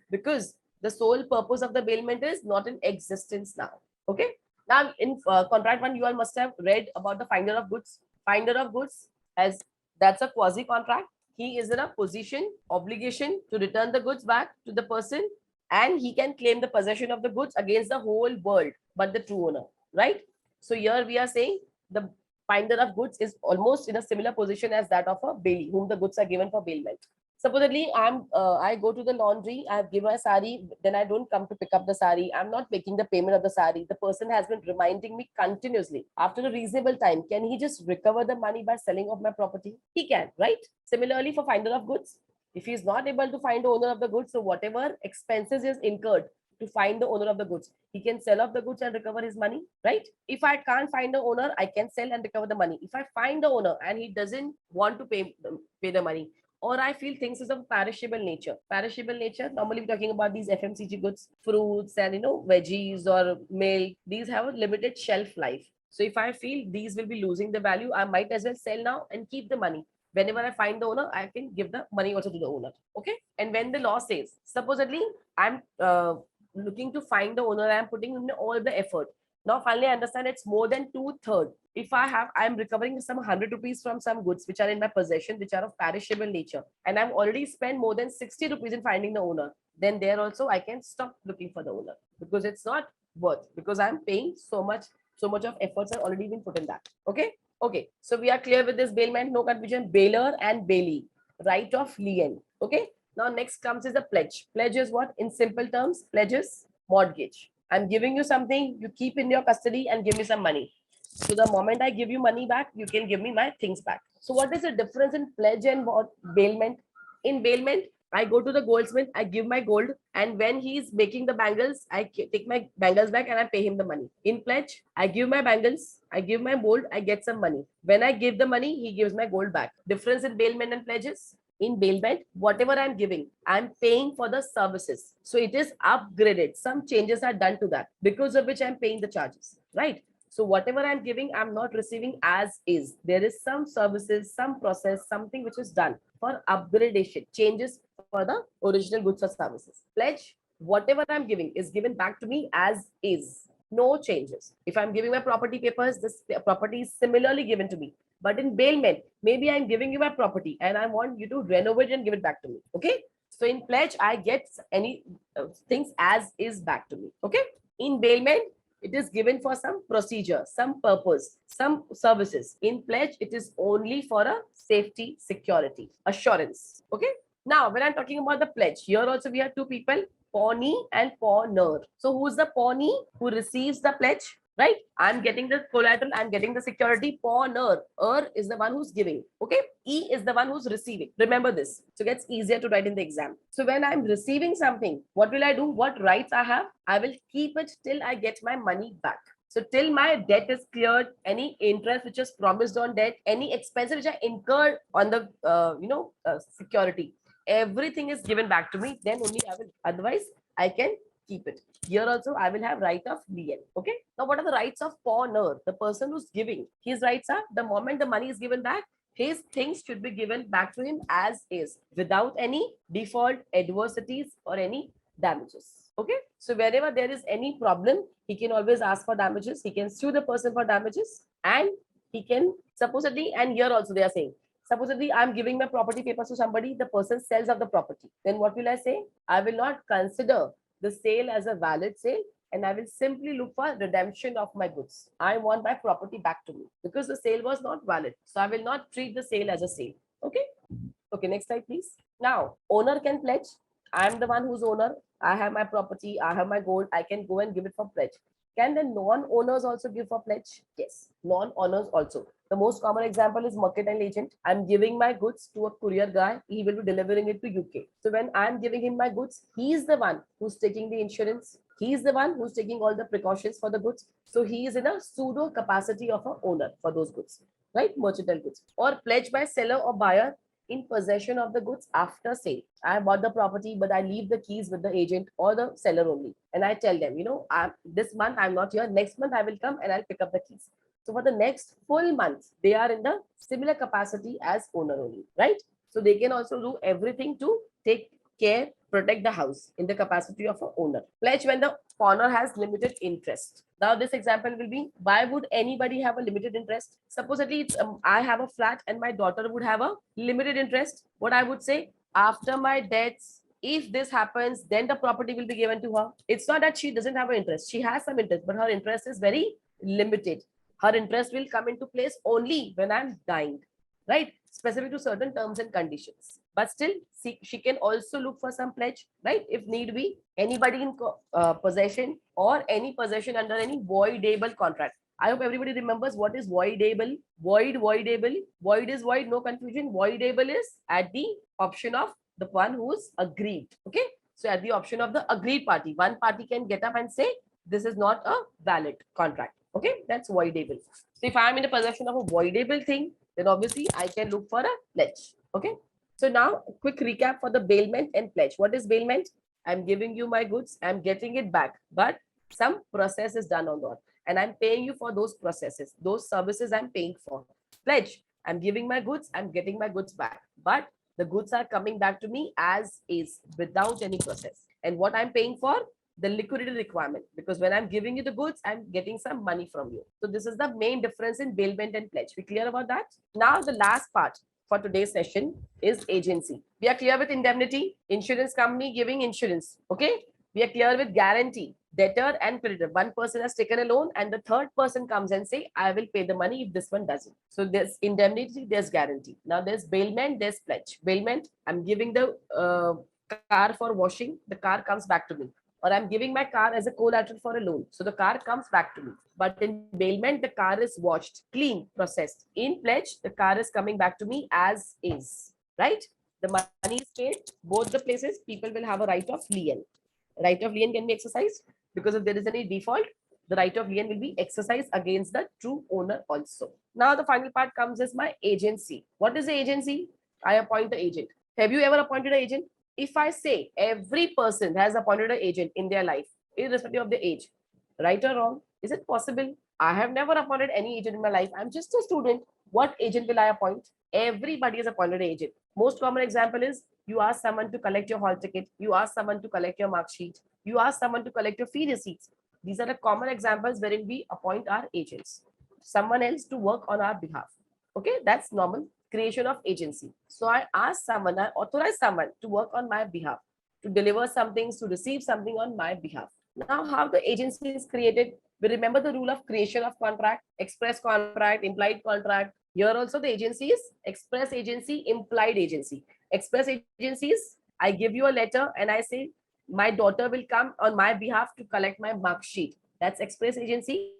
because the sole purpose of the bailment is not in existence now. Okay. Now in contract one, you all must have read about the finder of goods. Finder of goods, as that's a quasi contract. He is in a position, obligation to return the goods back to the person, and he can claim the possession of the goods against the whole world, but the true owner, right? So here we are saying the finder of goods is almost in a similar position as that of a bailee, whom the goods are given for bailment. Supposedly, I go to the laundry, I give my sari, then I don't come to pick up the sari. I'm not making the payment of the sari. The person has been reminding me continuously. After a reasonable time, can he just recover the money by selling off my property? He can, right? Similarly, for finder of goods, if he is not able to find the owner of the goods, so whatever expenses is incurred to find the owner of the goods. He can sell off the goods and recover his money, right? If I can't find the owner, I can sell and recover the money. If I find the owner and he doesn't want to pay the money, or I feel things is of perishable nature. Perishable nature, normally we're talking about these FMCG goods, fruits and veggies or milk. These have a limited shelf life. So if I feel these will be losing the value, I might as well sell now and keep the money. Whenever I find the owner, I can give the money also to the owner. Okay. And when the law says, supposedly I'm looking to find the owner, I'm putting in all the effort. Now finally I understand it's more than 2/3. If I'm recovering some 100 rupees from some goods which are in my possession, which are of perishable nature, and I've already spent more than 60 rupees in finding the owner, then there also I can stop looking for the owner because it's not worth, because I'm paying so much of efforts are already been put in that. Okay. Okay. So we are clear with this bailment, no confusion. Bailer and bailee, right of lien. Okay. Now next comes is the pledge. Pledge is what? In simple terms, pledge is mortgage. I'm giving you something, you keep in your custody and give me some money. So the moment I give you money back, you can give me my things back. So what is the difference in pledge and bailment? In bailment, I go to the goldsmith, I give my gold, and when he's making the bangles, I take my bangles back and I pay him the money. In pledge, I give my bangles, I give my gold, I get some money. When I give the money, he gives my gold back. Difference in bailment and pledges? In bailment, whatever I'm giving, I'm paying for the services. So it is upgraded. Some changes are done to that, because of which I'm paying the charges, right? So whatever I'm giving, I'm not receiving as is. There is some services, some process, something which is done for upgradation, changes for the original goods or services. Pledge, whatever I'm giving is given back to me as is. No changes. If I'm giving my property papers, this property is similarly given to me. But in bailment, maybe I'm giving you my property and I want you to renovate and give it back to me. Okay. So in pledge, I get any things as is back to me. Okay. In bailment, it is given for some procedure, some purpose, some services. In pledge, it is only for a safety, security, assurance. Okay. Now, when I'm talking about the pledge, here also we have two people, pawnee and pawner. So who's the pawnee? Who receives the pledge? Right? I'm getting the collateral, I'm getting the security. Pawner, is the one who's giving. Okay. E is the one who's receiving. Remember this. So it gets easier to write in the exam. So when I'm receiving something, what will I do? What rights I have? I will keep it till I get my money back. So till my debt is cleared, any interest which is promised on debt, any expenses which I incurred on the security, everything is given back to me. Then only I will. Otherwise, I can keep it. Here also, I will have right of lien. Okay. Now, what are the rights of pawner? The person who's giving. His rights are, the moment the money is given back, his things should be given back to him as is, without any default, adversities, or any damages. Okay. So wherever there is any problem, he can always ask for damages. He can sue the person for damages, and he can supposedly, and here also they are saying, supposedly I'm giving my property papers to somebody, the person sells of the property. Then what will I say? I will not consider the sale as a valid sale, and I will simply look for redemption of my goods. I want my property back to me because the sale was not valid. So I will not treat the sale as a sale. Okay. Okay. Next slide, please. Now, owner can pledge. I'm the one who's owner. I have my property. I have my gold. I can go and give it for pledge. Can the non-owners also give for pledge? Yes, non-owners also. The most common example is mercantile agent. I'm giving my goods to a courier guy. He will be delivering it to UK. So when I'm giving him my goods, he's the one who's taking the insurance. He's the one who's taking all the precautions for the goods. So he is in a pseudo capacity of an owner for those goods, right? Mercantile goods. Or pledge by seller or buyer in possession of the goods after sale. I bought the property, but I leave the keys with the agent or the seller only. And I tell them, this month I'm not here. Next month I will come and I'll pick up the keys. So for the next full month, they are in the similar capacity as owner only, right? So they can also do everything to take care, protect the house in the capacity of an owner. Pledge when the owner has limited interest. Now this example will be, why would anybody have a limited interest? Supposedly I have a flat and my daughter would have a limited interest. What I would say, after my debts, if this happens, then the property will be given to her. It's not that she doesn't have an interest. She has some interest, but her interest is very limited. Her interest will come into place only when I'm dying, right? Specific to certain terms and conditions. But still, she can also look for some pledge, right? If need be, anybody in possession or any possession under any voidable contract. I hope everybody remembers what is voidable. Voidable. Void is void, no confusion. Voidable is at the option of the one who's aggrieved. Okay. So at the option of the agreed party, one party can get up and say, this is not a valid contract. Okay, that's voidable. So if I'm in the possession of a voidable thing, then obviously I can look for a pledge. Okay. So now quick recap for the bailment and pledge. What is bailment? I'm giving you my goods, I'm getting it back, but some process is done on that. And I'm paying you for those processes, those services I'm paying for. Pledge, I'm giving my goods, I'm getting my goods back. But the goods are coming back to me as is without any process. And what I'm paying for? The liquidity requirement, because when I'm giving you the goods, I'm getting some money from you. So this is the main difference in bailment and pledge. We clear about that? Now the last part for today's session is agency. We are clear with indemnity, insurance company giving insurance. Okay. We are clear with guarantee, debtor and creditor. One person has taken a loan and the third person comes and say, I will pay the money if this one doesn't. So there's indemnity, there's guarantee. Now there's bailment, there's pledge. Bailment, I'm giving the car for washing, the car comes back to me. Or I'm giving my car as a collateral for a loan. So the car comes back to me. But in bailment, the car is washed, clean, processed. In pledge, the car is coming back to me as is, right? The money is paid. Both the places, people will have a right of lien. Right of lien can be exercised because if there is any default, the right of lien will be exercised against the true owner also. Now the final part comes as my agency. What is the agency? I appoint the agent. Have you ever appointed an agent? If I say every person has appointed an agent in their life, irrespective of the age, right or wrong, is it possible? I have never appointed any agent in my life. I'm just a student. What agent will I appoint? Everybody is appointed an agent. Most common example is you ask someone to collect your hall ticket. You ask someone to collect your mark sheet. You ask someone to collect your fee receipts. These are the common examples wherein we appoint our agents, someone else to work on our behalf. Okay, that's normal creation of agency. So I ask someone, I authorize someone to work on my behalf, to deliver something, to receive something on my behalf. Now, how the agency is created? We remember the rule of creation of contract, express contract, implied contract. Here also the agency is express agency, implied agency. Express agency is I give you a letter and I say my daughter will come on my behalf to collect my mark sheet. That's express agency.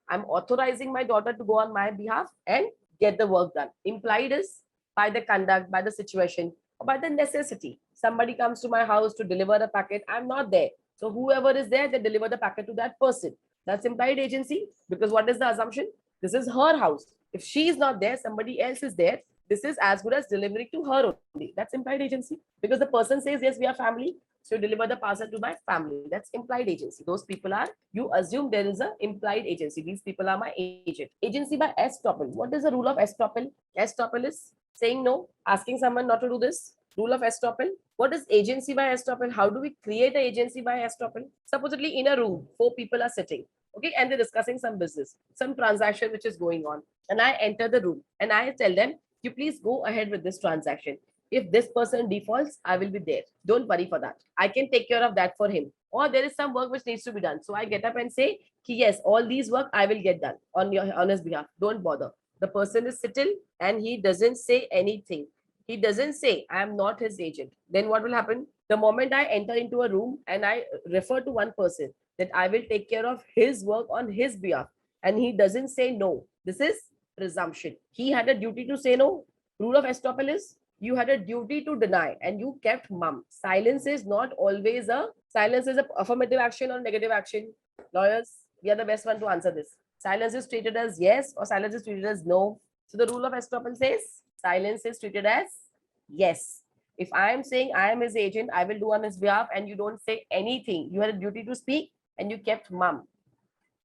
I'm authorizing my daughter to go on my behalf and get the work done. Implied is by the conduct, by the situation, or by the necessity. Somebody comes to my house to deliver a packet. I'm not there. So whoever is there, they deliver the packet to that person. That's implied agency, because what is the assumption? This is her house. If she is not there, somebody else is there. This is as good as delivering to her only. That's implied agency, because the person says, yes, we are family. So deliver the parcel to my family. That's implied agency. Those people are, you assume there is a implied agency. These people are my agent. Agency by estoppel. What is the rule of estoppel? Estoppel is saying no, asking someone not to do this. Rule of estoppel. What is agency by estoppel? How do we create an agency by estoppel? Supposedly in a room, 4 people are sitting, okay, and they're discussing some business, some transaction which is going on. And I enter the room and I tell them, you please go ahead with this transaction. If this person defaults, I will be there. Don't worry for that. I can take care of that for him. Or there is some work which needs to be done. So I get up and say, yes, all these work I will get done on his behalf. Don't bother. The person is still and he doesn't say anything. He doesn't say, I am not his agent. Then what will happen? The moment I enter into a room and I refer to one person that I will take care of his work on his behalf, and he doesn't say no, this is presumption. He had a duty to say no. Rule of estoppel is you had a duty to deny and you kept mum. Silence is not always a affirmative action or negative action. Lawyers, we are the best one to answer this. Silence is treated as yes or silence is treated as no. So the rule of estoppel says silence is treated as yes. If I am saying I am his agent, I will do on his behalf, and you don't say anything, you had a duty to speak and you kept mum.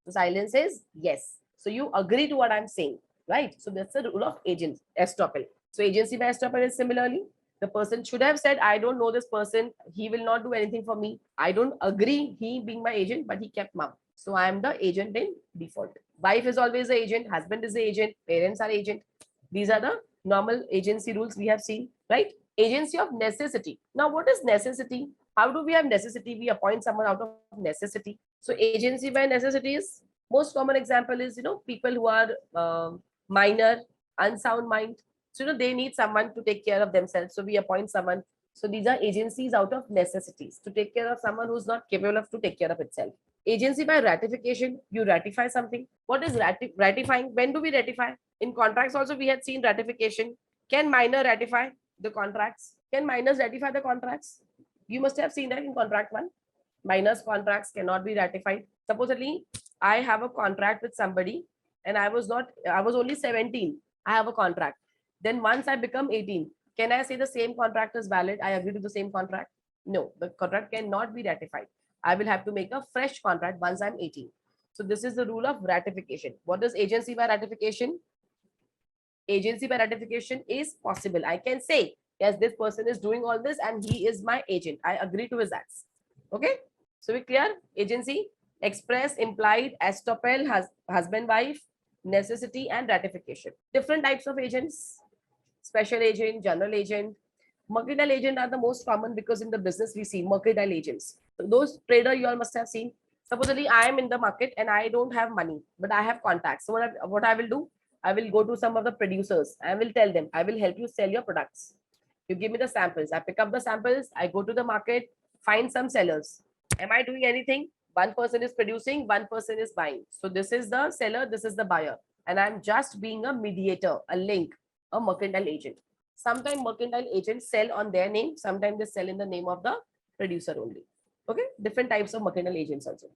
So silence is yes. So you agree to what I'm saying, right? So that's the rule of agent estoppel. So agency by estoppel is similarly, the person should have said, I don't know this person, he will not do anything for me. I don't agree he being my agent, but he kept mum. So I am the agent in default. Wife is always the agent, husband is the agent, parents are agent. These are the normal agency rules we have seen, right? Agency of necessity. Now, what is necessity? How do we have necessity? We appoint someone out of necessity. So agency by necessity is, most common example is, people who are minor, unsound mind. So, they need someone to take care of themselves. So we appoint someone. So these are agencies out of necessities to take care of someone who's not capable of to take care of itself. Agency by ratification, you ratify something. What is ratifying? When do we ratify? In contracts also we had seen ratification. Can minor ratify the contracts? Can minors ratify the contracts? You must have seen that in contract 1. Minors contracts cannot be ratified. Supposedly, I have a contract with somebody and I was only 17. I have a contract. Then once I become 18, can I say the same contract is valid? I agree to the same contract? No, the contract cannot be ratified. I will have to make a fresh contract once I'm 18. So this is the rule of ratification. What is agency by ratification? Agency by ratification is possible. I can say, yes, this person is doing all this and he is my agent. I agree to his acts. Okay. So we clear? Agency, express, implied, estoppel, husband, wife, necessity, and ratification. Different types of agents: special agent, general agent. Mercantile agent are the most common because in the business we see mercantile agents. So those trader you all must have seen. Supposedly I am in the market and I don't have money, but I have contacts. So what I will do, I will go to some of the producers. I will tell them, I will help you sell your products. You give me the samples. I pick up the samples. I go to the market, find some sellers. Am I doing anything? One person is producing, one person is buying. So this is the seller, this is the buyer. And I'm just being a mediator, a link, a mercantile agent. Sometimes mercantile agents sell on their name. Sometimes they sell in the name of the producer only. Okay. Different types of mercantile agents also.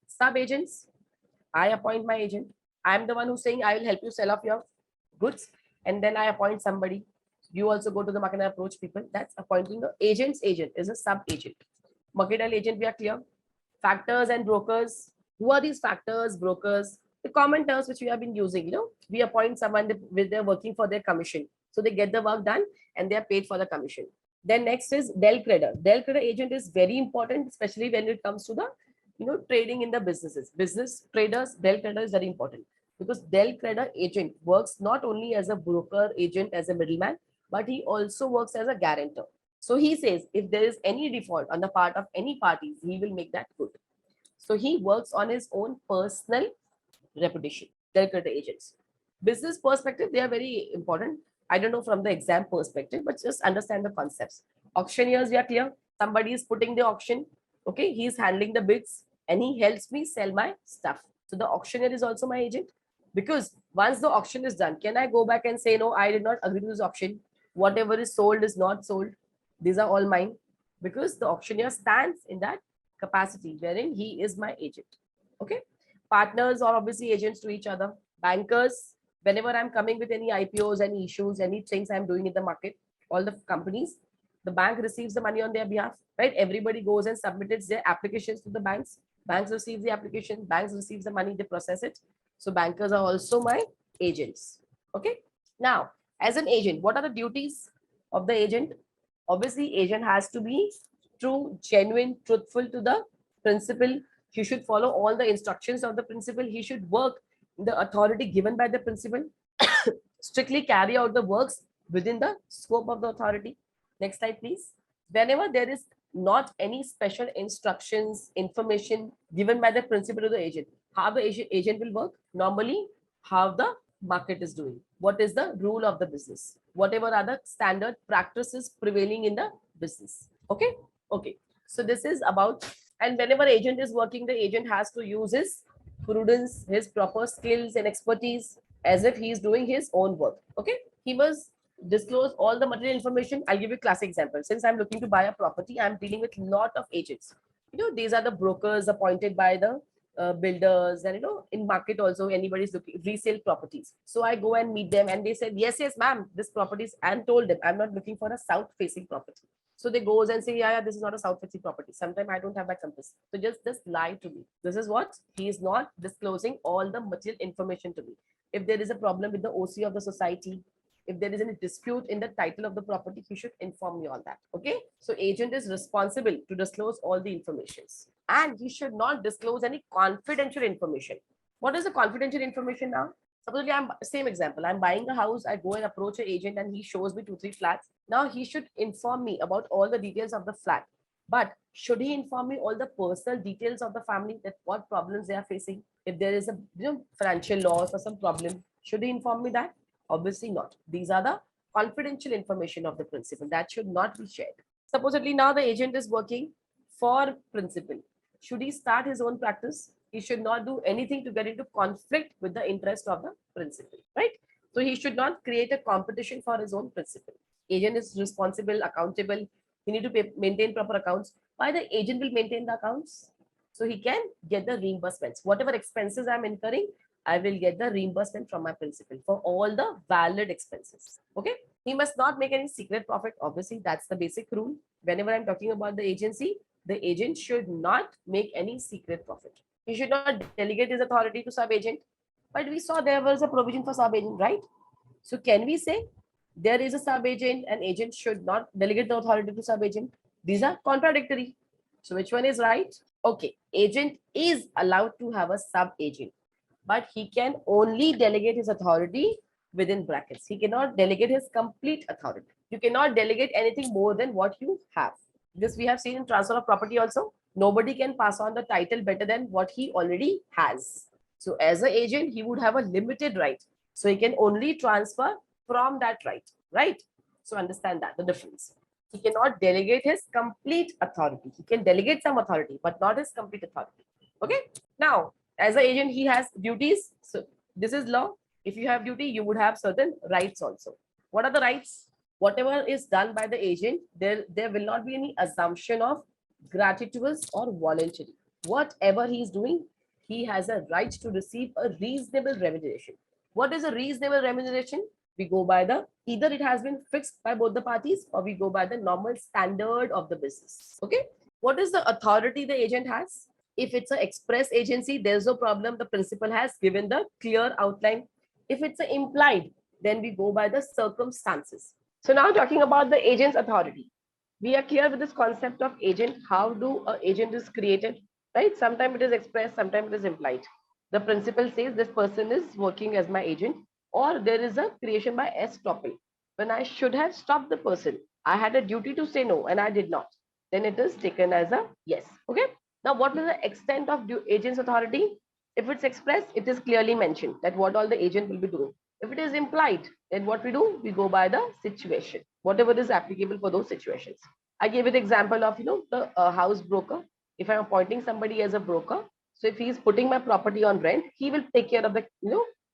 Sub agents. I appoint my agent. I'm the one who's saying I will help you sell off your goods. And then I appoint somebody. You also go to the market and approach people. That's appointing the agent's agent is a sub agent. Mercantile agent, we are clear. Factors and brokers. Who are these factors, brokers? The common terms which we have been using. We appoint someone with they're working for their commission. So they get the work done and they are paid for the commission. Then next is del creditor. Del creditor agent is very important, especially when it comes to the trading in the businesses. Business traders, del creditor is very important because del creditor agent works not only as a broker agent, as a middleman, but he also works as a guarantor. So he says if there is any default on the part of any parties, he will make that good. So he works on his own personal reputation. Del creditor agents. Business perspective, they are very important. I don't know from the exam perspective, but just understand the concepts. Auctioneers, we are clear. Somebody is putting the auction. Okay, he is handling the bids and he helps me sell my stuff. So the auctioneer is also my agent because once the auction is done, can I go back and say, no, I did not agree to this auction. Whatever is sold is not sold. These are all mine because the auctioneer stands in that capacity wherein he is my agent. Okay. Partners are obviously agents to each other. Bankers, whenever I'm coming with any IPOs, any issues, any things I'm doing in the market, all the companies, the bank receives the money on their behalf, right? Everybody goes and submits their applications to the banks. Banks receive the application, banks receive the money, they process it. So bankers are also my agents. Okay. Now, as an agent, what are the duties of the agent? Obviously, agent has to be true, genuine, truthful to the principal. He should follow all the instructions of the principal. He should work in the authority given by the principal, strictly carry out the works within the scope of the authority. Next slide, please. Whenever there is not any special instructions, information given by the principal to the agent, how the agent will work? Normally, how the market is doing. What is the rule of the business? Whatever are the standard practices prevailing in the business. Okay. Okay. So this is about, and whenever agent is working, the agent has to use his prudence, his proper skills and expertise as if he is doing his own work. Okay. He must disclose all the material information. I'll give you a classic example. Since I'm looking to buy a property, I'm dealing with a lot of agents. These are the brokers appointed by the builders, and in market also anybody's looking resale properties. So I go and meet them and they said, yes, ma'am, this property is, and told them I'm not looking for a south facing property. So they goes and say, yeah, this is not a south facing property. Sometimes I don't have that compass. So just lie to me. This is what he is not disclosing all the material information to me. If there is a problem with the OC of the society, if there is any dispute in the title of the property, he should inform me on that. Okay. So agent is responsible to disclose all the informations and he should not disclose any confidential information. What is the confidential information now? Supposedly, same example. I'm buying a house. I go and approach an agent and he shows me 2-3 flats. Now he should inform me about all the details of the flat. But should he inform me all the personal details of the family, that what problems they are facing? If there is a financial loss or some problem, should he inform me that? Obviously not. These are the confidential information of the principal that should not be shared. Supposedly now the agent is working for principal. Should he start his own practice? He should not do anything to get into conflict with the interest of the principal, right? So he should not create a competition for his own principal. Agent is responsible, accountable. He need to maintain proper accounts. Why the agent will maintain the accounts? So he can get the reimbursements. Whatever expenses I'm incurring, I will get the reimbursement from my principal for all the valid expenses. Okay. He must not make any secret profit. Obviously, that's the basic rule. Whenever I'm talking about the agency, the agent should not make any secret profit. He should not delegate his authority to sub-agent. But we saw there was a provision for sub-agent, right? So can we say there is a sub-agent and agent should not delegate the authority to sub-agent? These are contradictory. So which one is right? Okay, agent is allowed to have a sub-agent, but he can only delegate his authority within brackets. He cannot delegate his complete authority. You cannot delegate anything more than what you have. This we have seen in transfer of property also. Nobody can pass on the title better than what he already has. So as an agent, he would have a limited right. So he can only transfer from that right? So understand that, the difference. He cannot delegate his complete authority. He can delegate some authority, but not his complete authority. Okay. Now, as an agent, he has duties. So this is law. If you have duty, you would have certain rights also. What are the rights? Whatever is done by the agent, there will not be any assumption of gratuitous or voluntary. Whatever he is doing, he has a right to receive a reasonable remuneration. What is a reasonable remuneration? We go by the, either it has been fixed by both the parties or we go by the normal standard of the business. Okay. What is the authority the agent has? If it's an express agency, there's no problem. The principal has given the clear outline. If it's an implied, then we go by the circumstances. So now talking about the agent's authority. We are clear with this concept of agent. How do an agent is created? Right? Sometimes it is expressed, sometimes it is implied. The principal says this person is working as my agent, or there is a creation by estoppel. When I should have stopped the person, I had a duty to say no and I did not. Then it is taken as a yes. Okay. Now, what is the extent of agent's authority? If it's expressed, it is clearly mentioned that what all the agent will be doing. If it is implied, then what we do, we go by the situation, whatever is applicable for those situations. I gave it example of, the house broker. If I'm appointing somebody as a broker, so if he's putting my property on rent, he will take care of the,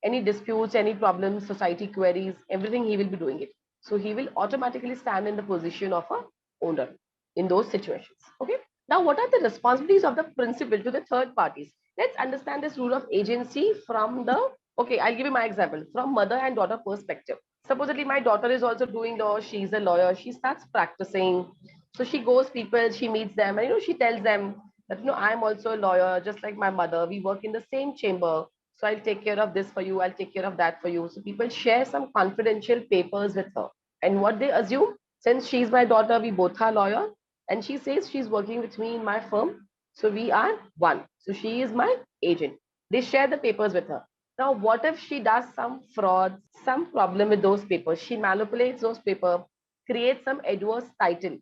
any disputes, any problems, society queries, everything he will be doing it. So he will automatically stand in the position of a owner in those situations. Okay. Now, what are the responsibilities of the principal to the third parties? Let's understand this rule of agency from the, okay, I'll give you my example from mother and daughter perspective. Supposedly my daughter is also doing law. She's a lawyer. She starts practicing. So she goes people, she meets them and, she tells them that, I'm also a lawyer, just like my mother. We work in the same chamber. So I'll take care of this for you. I'll take care of that for you. So people share some confidential papers with her. And what they assume, since she's my daughter, we both are lawyers. And she says she's working with me in my firm. So we are one. So she is my agent. They share the papers with her. Now, what if she does some fraud, some problem with those papers? She manipulates those papers, creates some adverse title.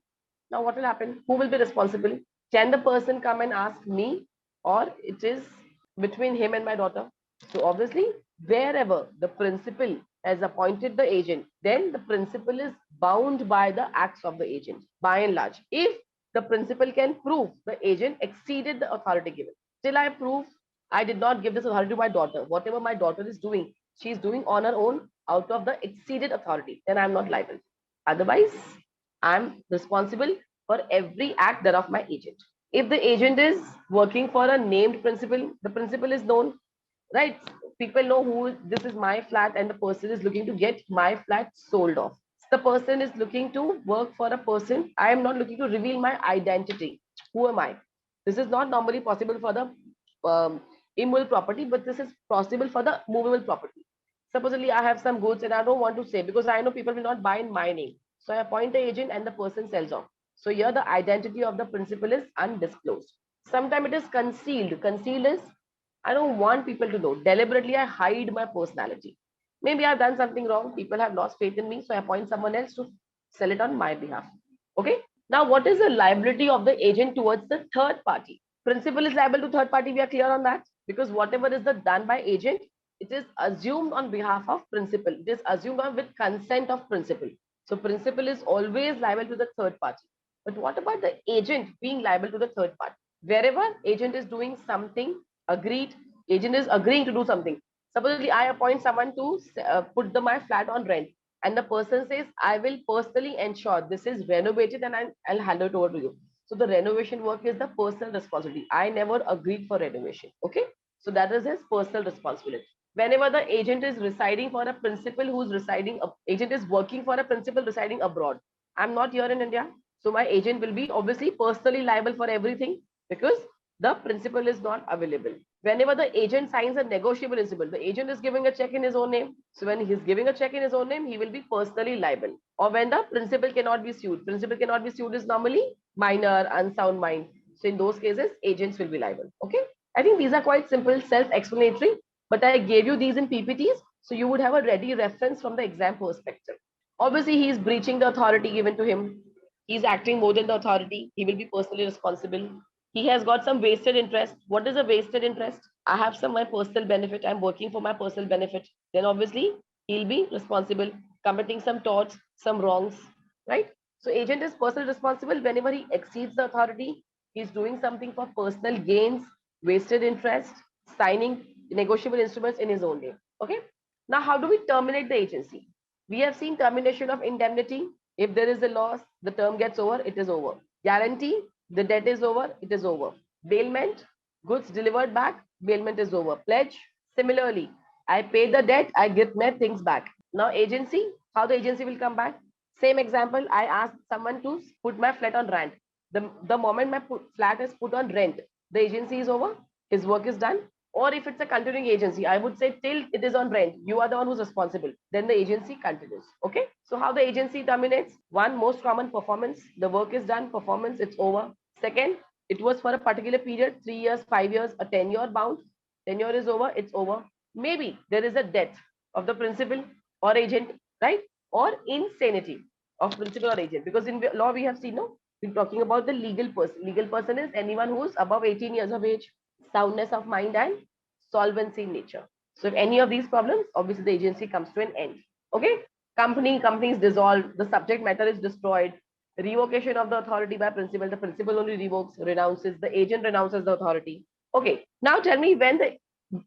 Now, what will happen? Who will be responsible? Can the person come and ask me, or it is between him and my daughter? So obviously, wherever the principal has appointed the agent, then the principal is bound by the acts of the agent, by and large. If the principal can prove the agent exceeded the authority given, till I prove I did not give this authority to my daughter, whatever my daughter is doing, she is doing on her own out of the exceeded authority, then I'm not liable. Otherwise, I'm responsible for every act thereof my agent. If the agent is working for a named principal, the principal is known, right? People know who this is my flat and the person is looking to get my flat sold off. The person is looking to work for a person. I am not looking to reveal my identity. Who am I? This is not normally possible for the immovable property, but this is possible for the movable property. Supposedly, I have some goods and I don't want to say because I know people will not buy in my name. So I appoint the agent and the person sells off. So here the identity of the principal is undisclosed. Sometimes it is concealed. Concealed is I don't want people to know. Deliberately, I hide my personality. Maybe I've done something wrong. People have lost faith in me. So I appoint someone else to sell it on my behalf. Okay. Now, what is the liability of the agent towards the third party? Principal is liable to third party. We are clear on that because whatever is done by agent, it is assumed on behalf of principal. It is assumed with consent of principal. So principal is always liable to the third party. But what about the agent being liable to the third party? Wherever agent is doing something agreed, agent is agreeing to do something. Supposedly, I appoint someone to put my flat on rent, and the person says, I will personally ensure this is renovated and I'll hand it over to you. So the renovation work is the personal responsibility. I never agreed for renovation. Okay. So that is his personal responsibility. Whenever the agent is residing for a principal who's residing, agent is working for a principal residing abroad. I'm not here in India. So my agent will be obviously personally liable for everything because the principal is not available. Whenever the agent signs a negotiable instrument, the agent is giving a check in his own name. So when he's giving a check in his own name, he will be personally liable. Or when the principal cannot be sued. Principal cannot be sued is normally minor, unsound mind. So in those cases, agents will be liable. Okay. I think these are quite simple, self-explanatory, but I gave you these in PPTs, so you would have a ready reference from the exam perspective. Obviously, he is breaching the authority given to him. He's acting more than the authority. He will be personally responsible. He has got some wasted interest. What is a wasted interest? I have some my personal benefit. I'm working for my personal benefit. Then obviously he'll be responsible, committing some torts, some wrongs, right? So agent is personally responsible whenever he exceeds the authority. He's doing something for personal gains, wasted interest, signing negotiable instruments in his own name. Okay. Now, how do we terminate the agency? We have seen termination of indemnity. If there is a loss, the term gets over, it is over. Guarantee, the debt is over, it is over. Bailment, goods delivered back, bailment is over. Pledge, similarly, I pay the debt, I get my things back. Now, agency, how the agency will come back? Same example, I asked someone to put my flat on rent. The moment my flat is put on rent, the agency is over, his work is done. Or if it's a continuing agency, I would say till it is on rent, you are the one who's responsible. Then the agency continues. Okay. So how the agency terminates? One, most common, performance. The work is done, performance, it's over. Second, it was for a particular period, 3 years, 5 years, a tenure bound. Tenure is over, it's over. Maybe there is a death of the principal or agent, right? Or insanity of principal or agent. Because in law we have seen, no, we're talking about the legal person. Legal person is anyone who's above 18 years of age, soundness of mind, and solvency in nature. So if any of these problems, obviously the agency comes to an end. Okay. Company is dissolved, the subject matter is destroyed, revocation of the authority by principal, the principal only revokes, renounces, the agent renounces the authority. Okay. Now tell me when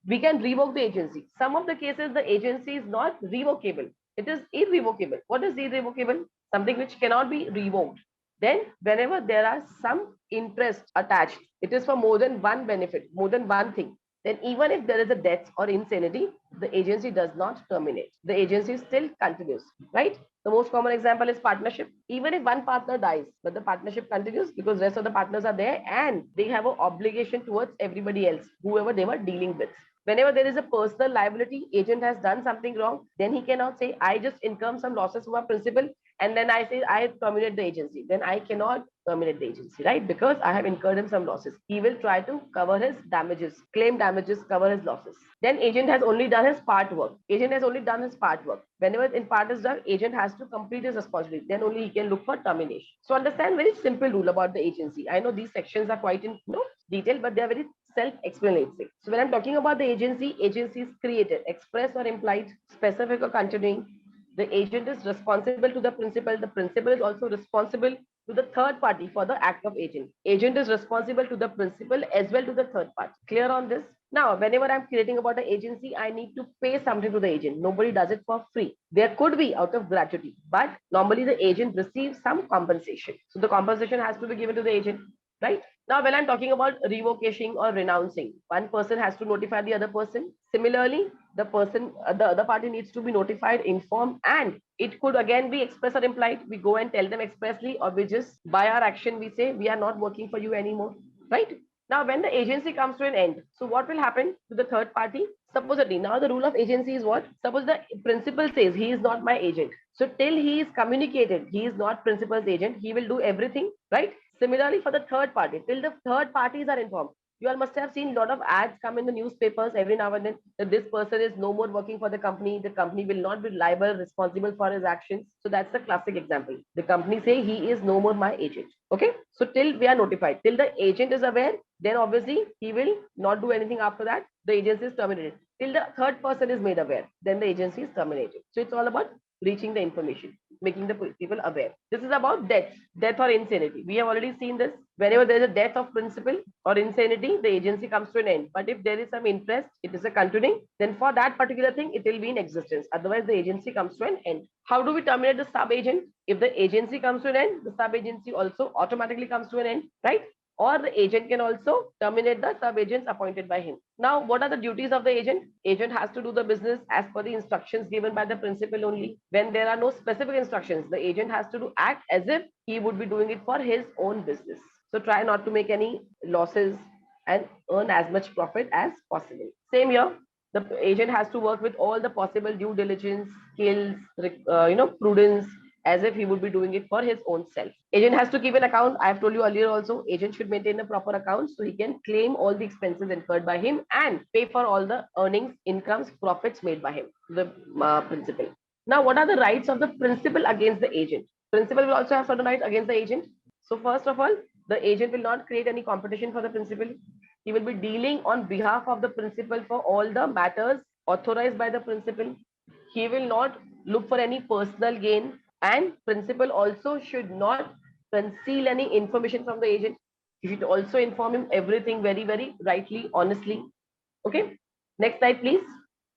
we can revoke the agency. Some of the cases the agency is not revocable. It is irrevocable. What is irrevocable? Something which cannot be revoked. Then whenever there are some interest attached, it is for more than one benefit, more than one thing. Then even if there is a death or insanity, the agency does not terminate. The agency still continues, right? The most common example is partnership. Even if one partner dies, but the partnership continues because rest of the partners are there and they have an obligation towards everybody else, whoever they were dealing with. Whenever there is a personal liability, agent has done something wrong, then he cannot say, I just incur some losses from my principal and then I say, I terminate the agency. Then I cannot terminate the agency, right? Because I have incurred him some losses. He will try to cover his damages, claim damages, cover his losses. Then agent has only done his part work. Agent has only done his part work. Whenever in part is done, agent has to complete his responsibility. Then only he can look for termination. So understand very simple rule about the agency. I know these sections are quite in detail, but they are very self-explanatory. So when I'm talking about the agency is created, express or implied, specific or continuing. The agent is responsible to the principal. The principal is also responsible to the third party for the act of agent. Agent is responsible to the principal as well to the third party. Clear on this? Now, whenever I'm creating about the agency, I need to pay something to the agent. Nobody does it for free. There could be out of gratuity, but normally the agent receives some compensation. So the compensation has to be given to the agent, right? Now, when I'm talking about revocation or renouncing, one person has to notify the other person. Similarly, the other party needs to be notified, informed, and it could again be express or implied. We go and tell them expressly, or we just by our action we say we are not working for you anymore, right? Now, when the agency comes to an end, so what will happen to the third party? Supposedly, now the rule of agency is what? Suppose the principal says he is not my agent. So till he is communicated, he is not principal's agent, he will do everything, right? Similarly, for the third party, till the third parties are informed, you all must have seen a lot of ads come in the newspapers every now and then that this person is no more working for the company will not be liable, responsible for his actions. So that's the classic example. The company say he is no more my agent. Okay. So till we are notified, till the agent is aware, then obviously he will not do anything after that. The agency is terminated. Till the third person is made aware, then the agency is terminated. So it's all about reaching the information, making the people aware. This is about death or insanity. We have already seen this. Whenever there is a death of principal or insanity, the agency comes to an end. But if there is some interest, it is a continuing, then for that particular thing, it will be in existence. Otherwise, the agency comes to an end. How do we terminate the sub-agent? If the agency comes to an end, the sub-agency also automatically comes to an end, right? Or the agent can also terminate the sub-agents appointed by him. Now, what are the duties of the agent? Agent has to do the business as per the instructions given by the principal only. When there are no specific instructions, the agent has to act as if he would be doing it for his own business. So try not to make any losses and earn as much profit as possible. Same here, the agent has to work with all the possible due diligence, skills, prudence, as if he would be doing it for his own self. Agent has to keep an account. I have told you earlier also, agent should maintain a proper account so he can claim all the expenses incurred by him and pay for all the earnings, incomes, profits made by him, the principal. Now, what are the rights of the principal against the agent? Principal will also have certain rights against the agent. So first of all, the agent will not create any competition for the principal. He will be dealing on behalf of the principal for all the matters authorized by the principal. He will not look for any personal gain, and principal also should not conceal any information from the agent. You should also inform him everything very, very rightly, honestly. Okay. Next slide, please.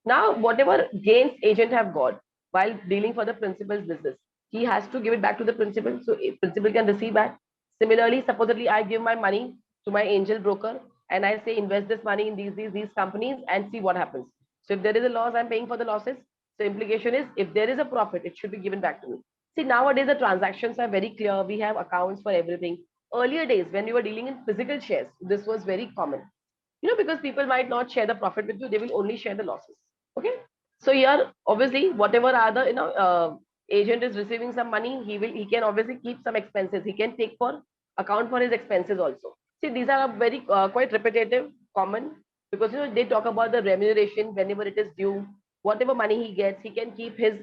Now, whatever gains agent have got while dealing for the principal's business, he has to give it back to the principal. So principal can receive that. Similarly, supposedly I give my money to my angel broker and I say invest this money in these companies and see what happens. So if there is a loss, I'm paying for the losses. So implication is if there is a profit, it should be given back to me. See, nowadays the transactions are very clear. We have accounts for everything. Earlier days, when we were dealing in physical shares, this was very common. Because people might not share the profit with you, they will only share the losses. Okay. So here, obviously, whatever are the agent is receiving some money, he can obviously keep some expenses. He can take for account for his expenses also. See, these are very quite repetitive, common, because they talk about the remuneration whenever it is due. Whatever money he gets, he can keep his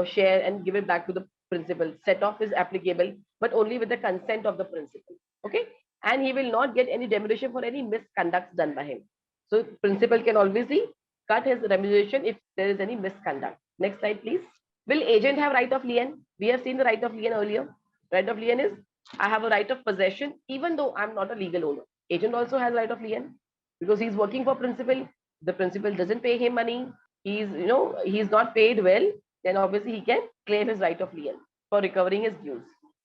share and give it back to the principal. Set off is applicable, but only with the consent of the principal. Okay, and he will not get any remuneration for any misconducts done by him. So principal can obviously cut his remuneration if there is any misconduct. Next slide, please. Will agent have right of lien? We have seen the right of lien earlier. Right of lien is I have a right of possession even though I'm not a legal owner. Agent also has right of lien because he's working for principal. The principal doesn't pay him money. He's not paid well. Then obviously he can claim his right of lien for recovering his dues.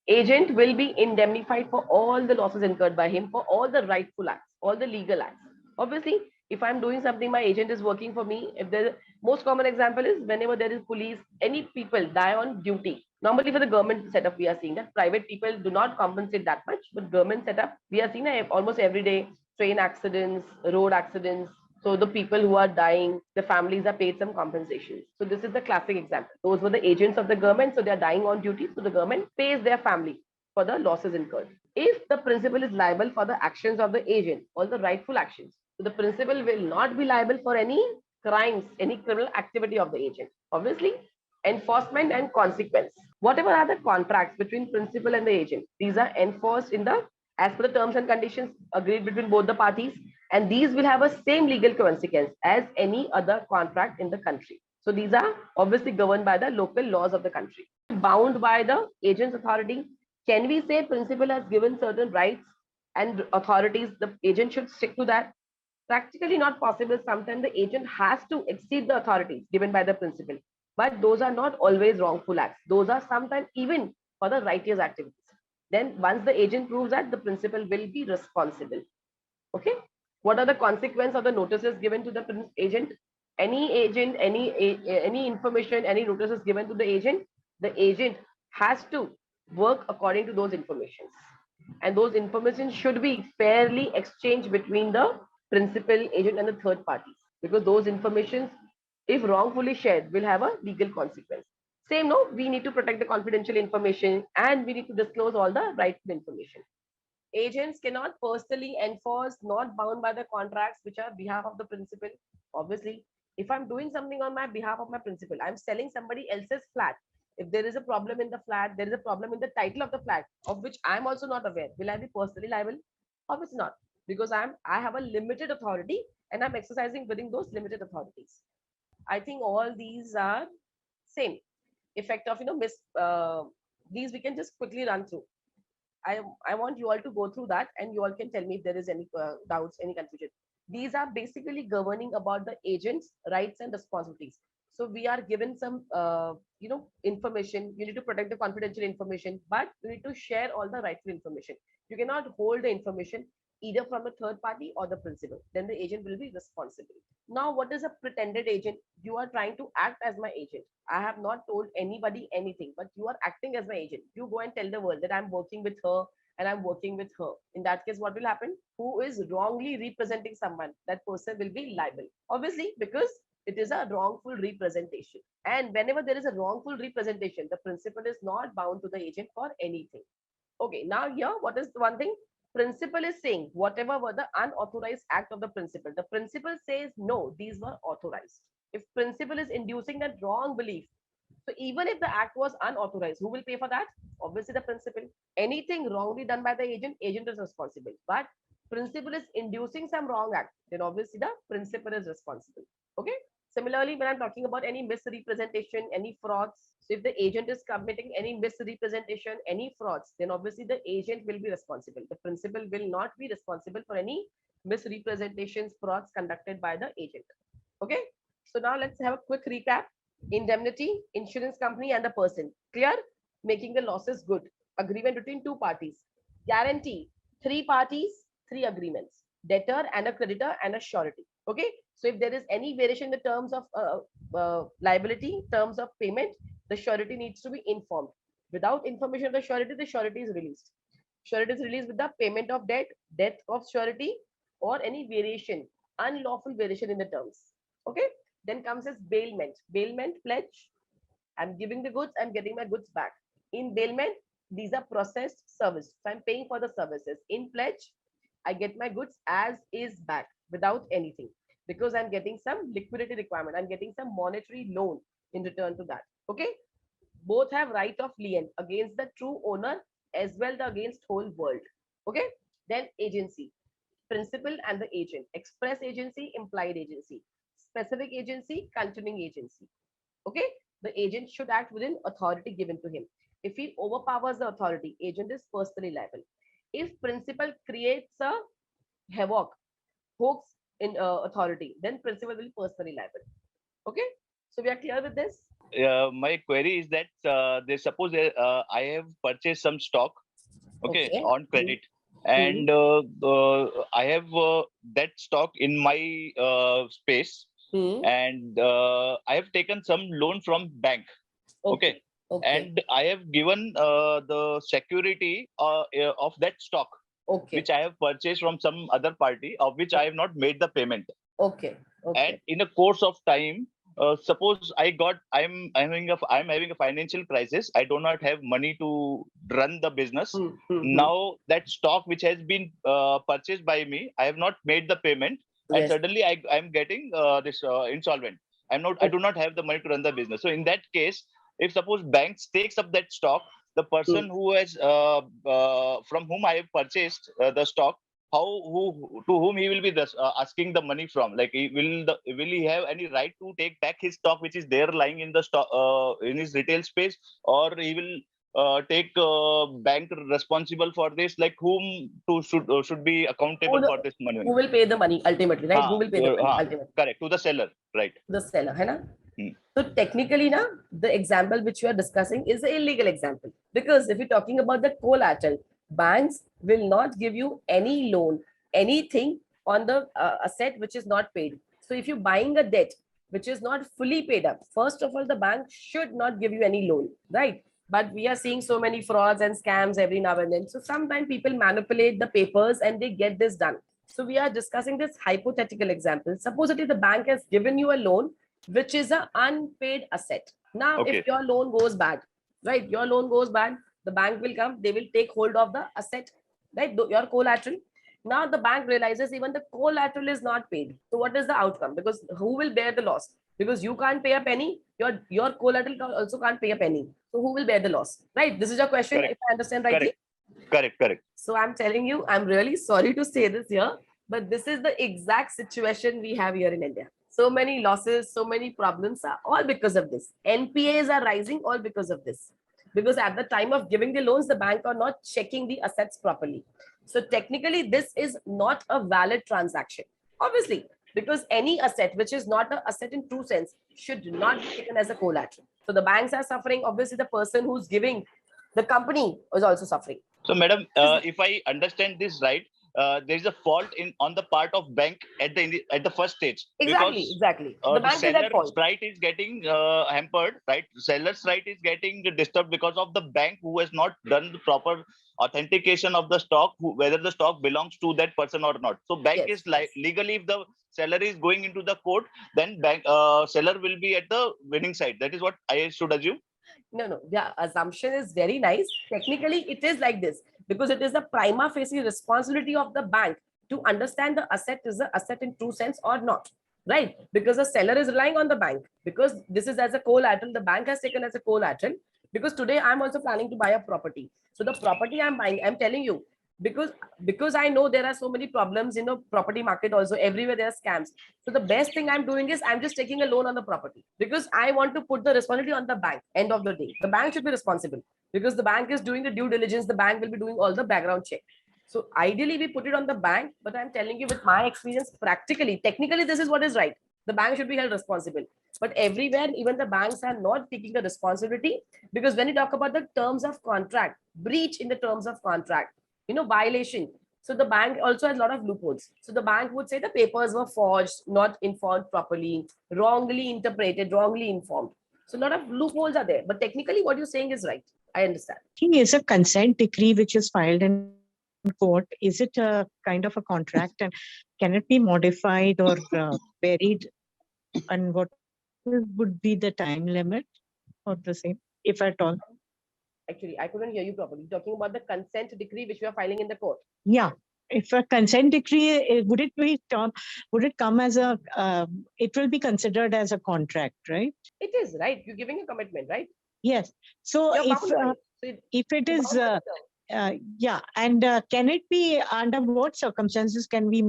Agent will be indemnified for all the losses incurred by him for all the rightful acts, all the legal acts. Obviously, if I'm doing something, my agent is working for me. If the most common example is whenever there is police, any people die on duty. Normally for the government setup, we are seeing that private people do not compensate that much, but government setup, we are seeing that almost every day train accidents, road accidents. So the people who are dying, the families are paid some compensation. So this is the classic example. Those were the agents of the government, so they are dying on duty. So the government pays their family for the losses incurred. If the principal is liable for the actions of the agent, all the rightful actions, so the principal will not be liable for any crimes, any criminal activity of the agent. Obviously, enforcement and consequence. Whatever are the contracts between principal and the agent, these are enforced in the as per the terms and conditions agreed between both the parties, and these will have a same legal consequence as any other contract in the country. So these are obviously governed by the local laws of the country. Bound by the agent's authority. Can we say principal has given certain rights and authorities, the agent should stick to that? Practically not possible. Sometimes the agent has to exceed the authorities given by the principal. But those are not always wrongful acts. Those are sometimes even for the righteous activities. Then once the agent proves that, the principal will be responsible. Okay. What are the consequences of the notices given to the agent? Any agent, any information, any notices given to the agent has to work according to those informations. And those information should be fairly exchanged between the principal, agent, and the third parties. Because those informations, if wrongfully shared, will have a legal consequence. Same, no, we need to protect the confidential information and we need to disclose all the rightful information. Agents cannot personally enforce, not bound by the contracts which are behalf of the principal. Obviously, if I'm doing something on my behalf of my principal, I'm selling somebody else's flat. If there is a problem in the flat, there is a problem in the title of the flat, of which I'm also not aware. Will I be personally liable? Obviously not, because I have a limited authority and I'm exercising within those limited authorities. I think all these are same. effect of, these we can just quickly run through. I want you all to go through that, and you all can tell me if there is any doubts, any confusion. These are basically governing about the agent's rights and responsibilities. So we are given some, information. You need to protect the confidential information, but you need to share all the rightful information. You cannot hold the information either from a third party or the principal. Then the agent will be responsible. Now, what is a pretended agent? You are trying to act as my agent. I have not told anybody anything, but you are acting as my agent. You go and tell the world that I'm working with her and I'm working with her. In that case, what will happen? Who is wrongly representing someone, that person will be liable. Obviously, because it is a wrongful representation. And whenever there is a wrongful representation, the principal is not bound to the agent for anything. Okay, now here, what is the one thing? Principal is saying whatever were the unauthorized act of the principal. The principal says, no, these were authorized. If principal is inducing that wrong belief, so even if the act was unauthorized, who will pay for that? Obviously the principal. Anything wrongly done by the agent is responsible. But principal is inducing some wrong act, then obviously the principal is responsible. Okay. Similarly, when I'm talking about any misrepresentation, any frauds, so if the agent is committing any misrepresentation, any frauds, then obviously the agent will be responsible. The principal will not be responsible for any misrepresentations, frauds conducted by the agent. Okay. So now let's have a quick recap. Indemnity, insurance company and the person. Clear? Making the losses good. Agreement between two parties. Guarantee, three parties, three agreements. Debtor and a creditor and a surety. Okay. So if there is any variation in the terms of liability, terms of payment, the surety needs to be informed. Without information of the surety is released. Surety is released with the payment of debt, death of surety, or any variation, unlawful variation in the terms. Okay. Then comes as bailment. Bailment, pledge. I'm giving the goods, I'm getting my goods back. In bailment, these are processed service. So I'm paying for the services. In pledge, I get my goods as is back without anything, because I'm getting some liquidity requirement. I'm getting some monetary loan in return to that. Okay. Both have right of lien against the true owner as well as against whole world. Okay. Then agency. Principal and the agent. Express agency, implied agency. Specific agency, continuing agency. Okay. The agent should act within authority given to him. If he overpowers the authority, agent is personally liable. If principal creates a havoc, hoax in authority, then principal will be personally liable. Okay. So we are clear with this? My query is that they suppose I have purchased some stock, okay, on credit, and I have that stock in my space, and I have taken some loan from bank, okay, and I have given the security of that stock, which I have purchased from some other party, of which I have not made the payment. Okay. And in a course of time, suppose I'm having a financial crisis. I do not have money to run the business. Now that stock which has been purchased by me, I have not made the payment, and suddenly I'm getting this insolvent. I do not have the money to run the business. So in that case, if suppose banks takes up that stock, the person who has from whom I have purchased the stock, to whom he will be asking the money from? Like, will he have any right to take back his stock which is there lying in the stock in his retail space, or he will take bank responsible for this? Like, whom should be accountable for this money? Who will pay the money ultimately, right? Who will pay the money ultimately? Correct, to the seller, right? The seller, hai na? So technically, now the example which you are discussing is an illegal example, because if you're talking about the collateral, banks will not give you any loan, anything on the asset which is not paid. So if you're buying a debt which is not fully paid up, first of all, the bank should not give you any loan, right? But we are seeing so many frauds and scams every now and then. So sometimes people manipulate the papers and they get this done. So we are discussing this hypothetical example. Supposedly the bank has given you a loan which is an unpaid asset. Now, if your loan goes bad, right? Your loan goes bad, the bank will come, they will take hold of the asset, right? Your collateral. Now the bank realizes even the collateral is not paid. So what is the outcome? Because who will bear the loss? Because you can't pay a penny, your collateral also can't pay a penny. So who will bear the loss? Right? This is your question, if I understand rightly. Correct. So I'm telling you, I'm really sorry to say this here, but this is the exact situation we have here in India. So many losses, so many problems are all because of this. NPAs are rising all because of this. Because at the time of giving the loans, the bank are not checking the assets properly. So technically, this is not a valid transaction. Obviously, because any asset which is not an asset in true sense should not be taken as a collateral. So the banks are suffering. Obviously, the person who's giving, the company is also suffering. So, madam, if I understand this right, there is a fault on the part of bank at the first stage, Exactly, because exactly. The the bank is at seller's fault. right is getting hampered, right? Seller's right is getting disturbed because of the bank who has not done the proper authentication of the stock, whether the stock belongs to that person or not. So bank Yes, is yes. legally, if the seller is going into the court, then bank seller will be at the winning side. That is what I should assume. No, no, the assumption is very nice. Technically, it is like this because it is the prima facie responsibility of the bank to understand the asset is an asset in true sense or not, right? Because the seller is relying on the bank because this is as a collateral, the bank has taken as a collateral. Because today I'm also planning to buy a property. So the property I'm buying, I'm telling you, because I know there are so many problems in the property market also everywhere there are scams. So the best thing I'm doing is I'm just taking a loan on the property because I want to put the responsibility on the bank. End of the day, the bank should be responsible because the bank is doing the due diligence. The bank will be doing all the background check. So ideally we put it on the bank, but I'm telling you with my experience, practically, technically this is what is right. The bank should be held responsible. But everywhere, even the banks are not taking the responsibility because when you talk about the terms of contract, breach in the terms of contract, violation. So the bank also has a lot of loopholes. So the bank would say the papers were forged, not informed properly, wrongly interpreted, wrongly informed. So a lot of loopholes are there. But technically, what you're saying is right. I understand. Is a consent decree which is filed in court, is it a kind of a contract, and can it be modified or varied? And what would be the time limit for the same, if at all? Actually, I couldn't hear you properly. You're talking about the consent decree which we are filing in the court. Yeah. If a consent decree, would it come as a, it will be considered as a contract, right? It is, right? You're giving a commitment, right? Yes. So You're if bound by it. So if it you're is, bound by the term. yeah, and can it be, under what circumstances can we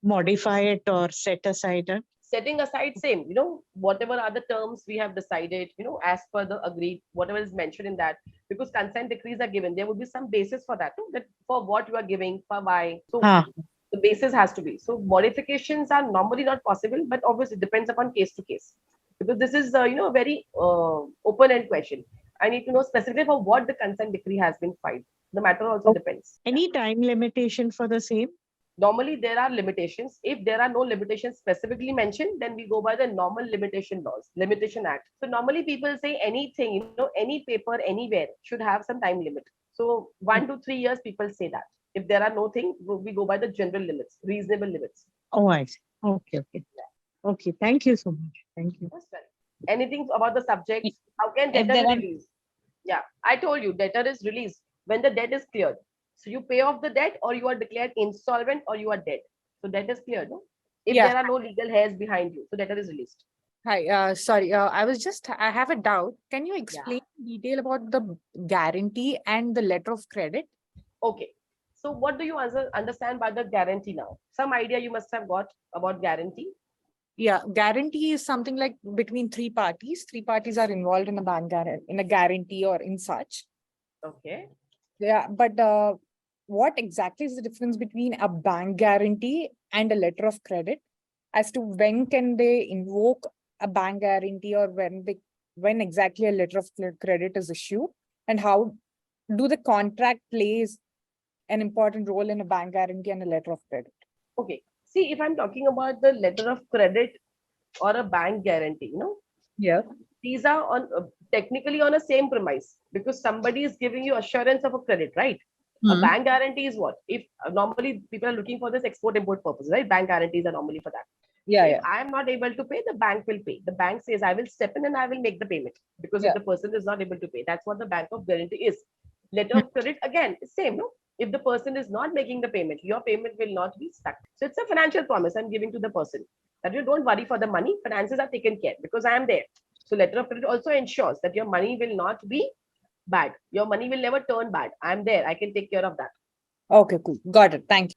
modify it or set aside it? Setting aside same, whatever are the terms we have decided, as per the agreed, whatever is mentioned in that, because consent decrees are given, there would be some basis for that, that for what you are giving, for why. So the basis has to be. So modifications are normally not possible, but obviously depends upon case to case. Because this is, a very open-end question. I need to know specifically for what the consent decree has been filed. The matter also depends. Any time limitation for the same? Normally, there are limitations. If there are no limitations specifically mentioned, then we go by the normal limitation laws, Limitation Act. So normally people say anything, any paper anywhere should have some time limit. So 1 to 3 years, people say that. If there are no things, we go by the general limits, reasonable limits. Oh, I see. Okay, okay. Okay, thank you so much. Thank you. Anything about the subject? How can debtor be released? Yeah, I told you, debtor is released when the debt is cleared. So you pay off the debt, or you are declared insolvent, or you are dead. So debt is cleared, no? If there are no legal hairs behind you, so debtor is released. Hi, sorry, I have a doubt. Can you explain detail about the guarantee and the letter of credit? Okay. So what do you understand by the guarantee now? Some idea you must have got about guarantee. Yeah, guarantee is something like between three parties. Three parties are involved in a guarantee or in such. Okay. Yeah, but what exactly is the difference between a bank guarantee and a letter of credit? As to when can they invoke a bank guarantee, or when exactly a letter of credit is issued, and how do the contract plays an important role in a bank guarantee and a letter of credit? Okay. See, if I'm talking about the letter of credit or a bank guarantee, Yeah. these are on technically on a same premise because somebody is giving you assurance of a credit, right? A bank guarantee is what? If normally people are looking for this export-import purpose, right? Bank guarantees are normally for that. Yeah, if I am not able to pay, the bank will pay. The bank says I will step in and I will make the payment because if the person is not able to pay, that's what the bank of guarantee is. Letter of credit again, same, no? If the person is not making the payment, your payment will not be stuck. So it's a financial promise I'm giving to the person that you don't worry for the money. Finances are taken care because I am there. So letter of credit also ensures that your money will not be bad. Your money will never turn bad. I'm there. I can take care of that. Okay, cool. Got it. Thank you.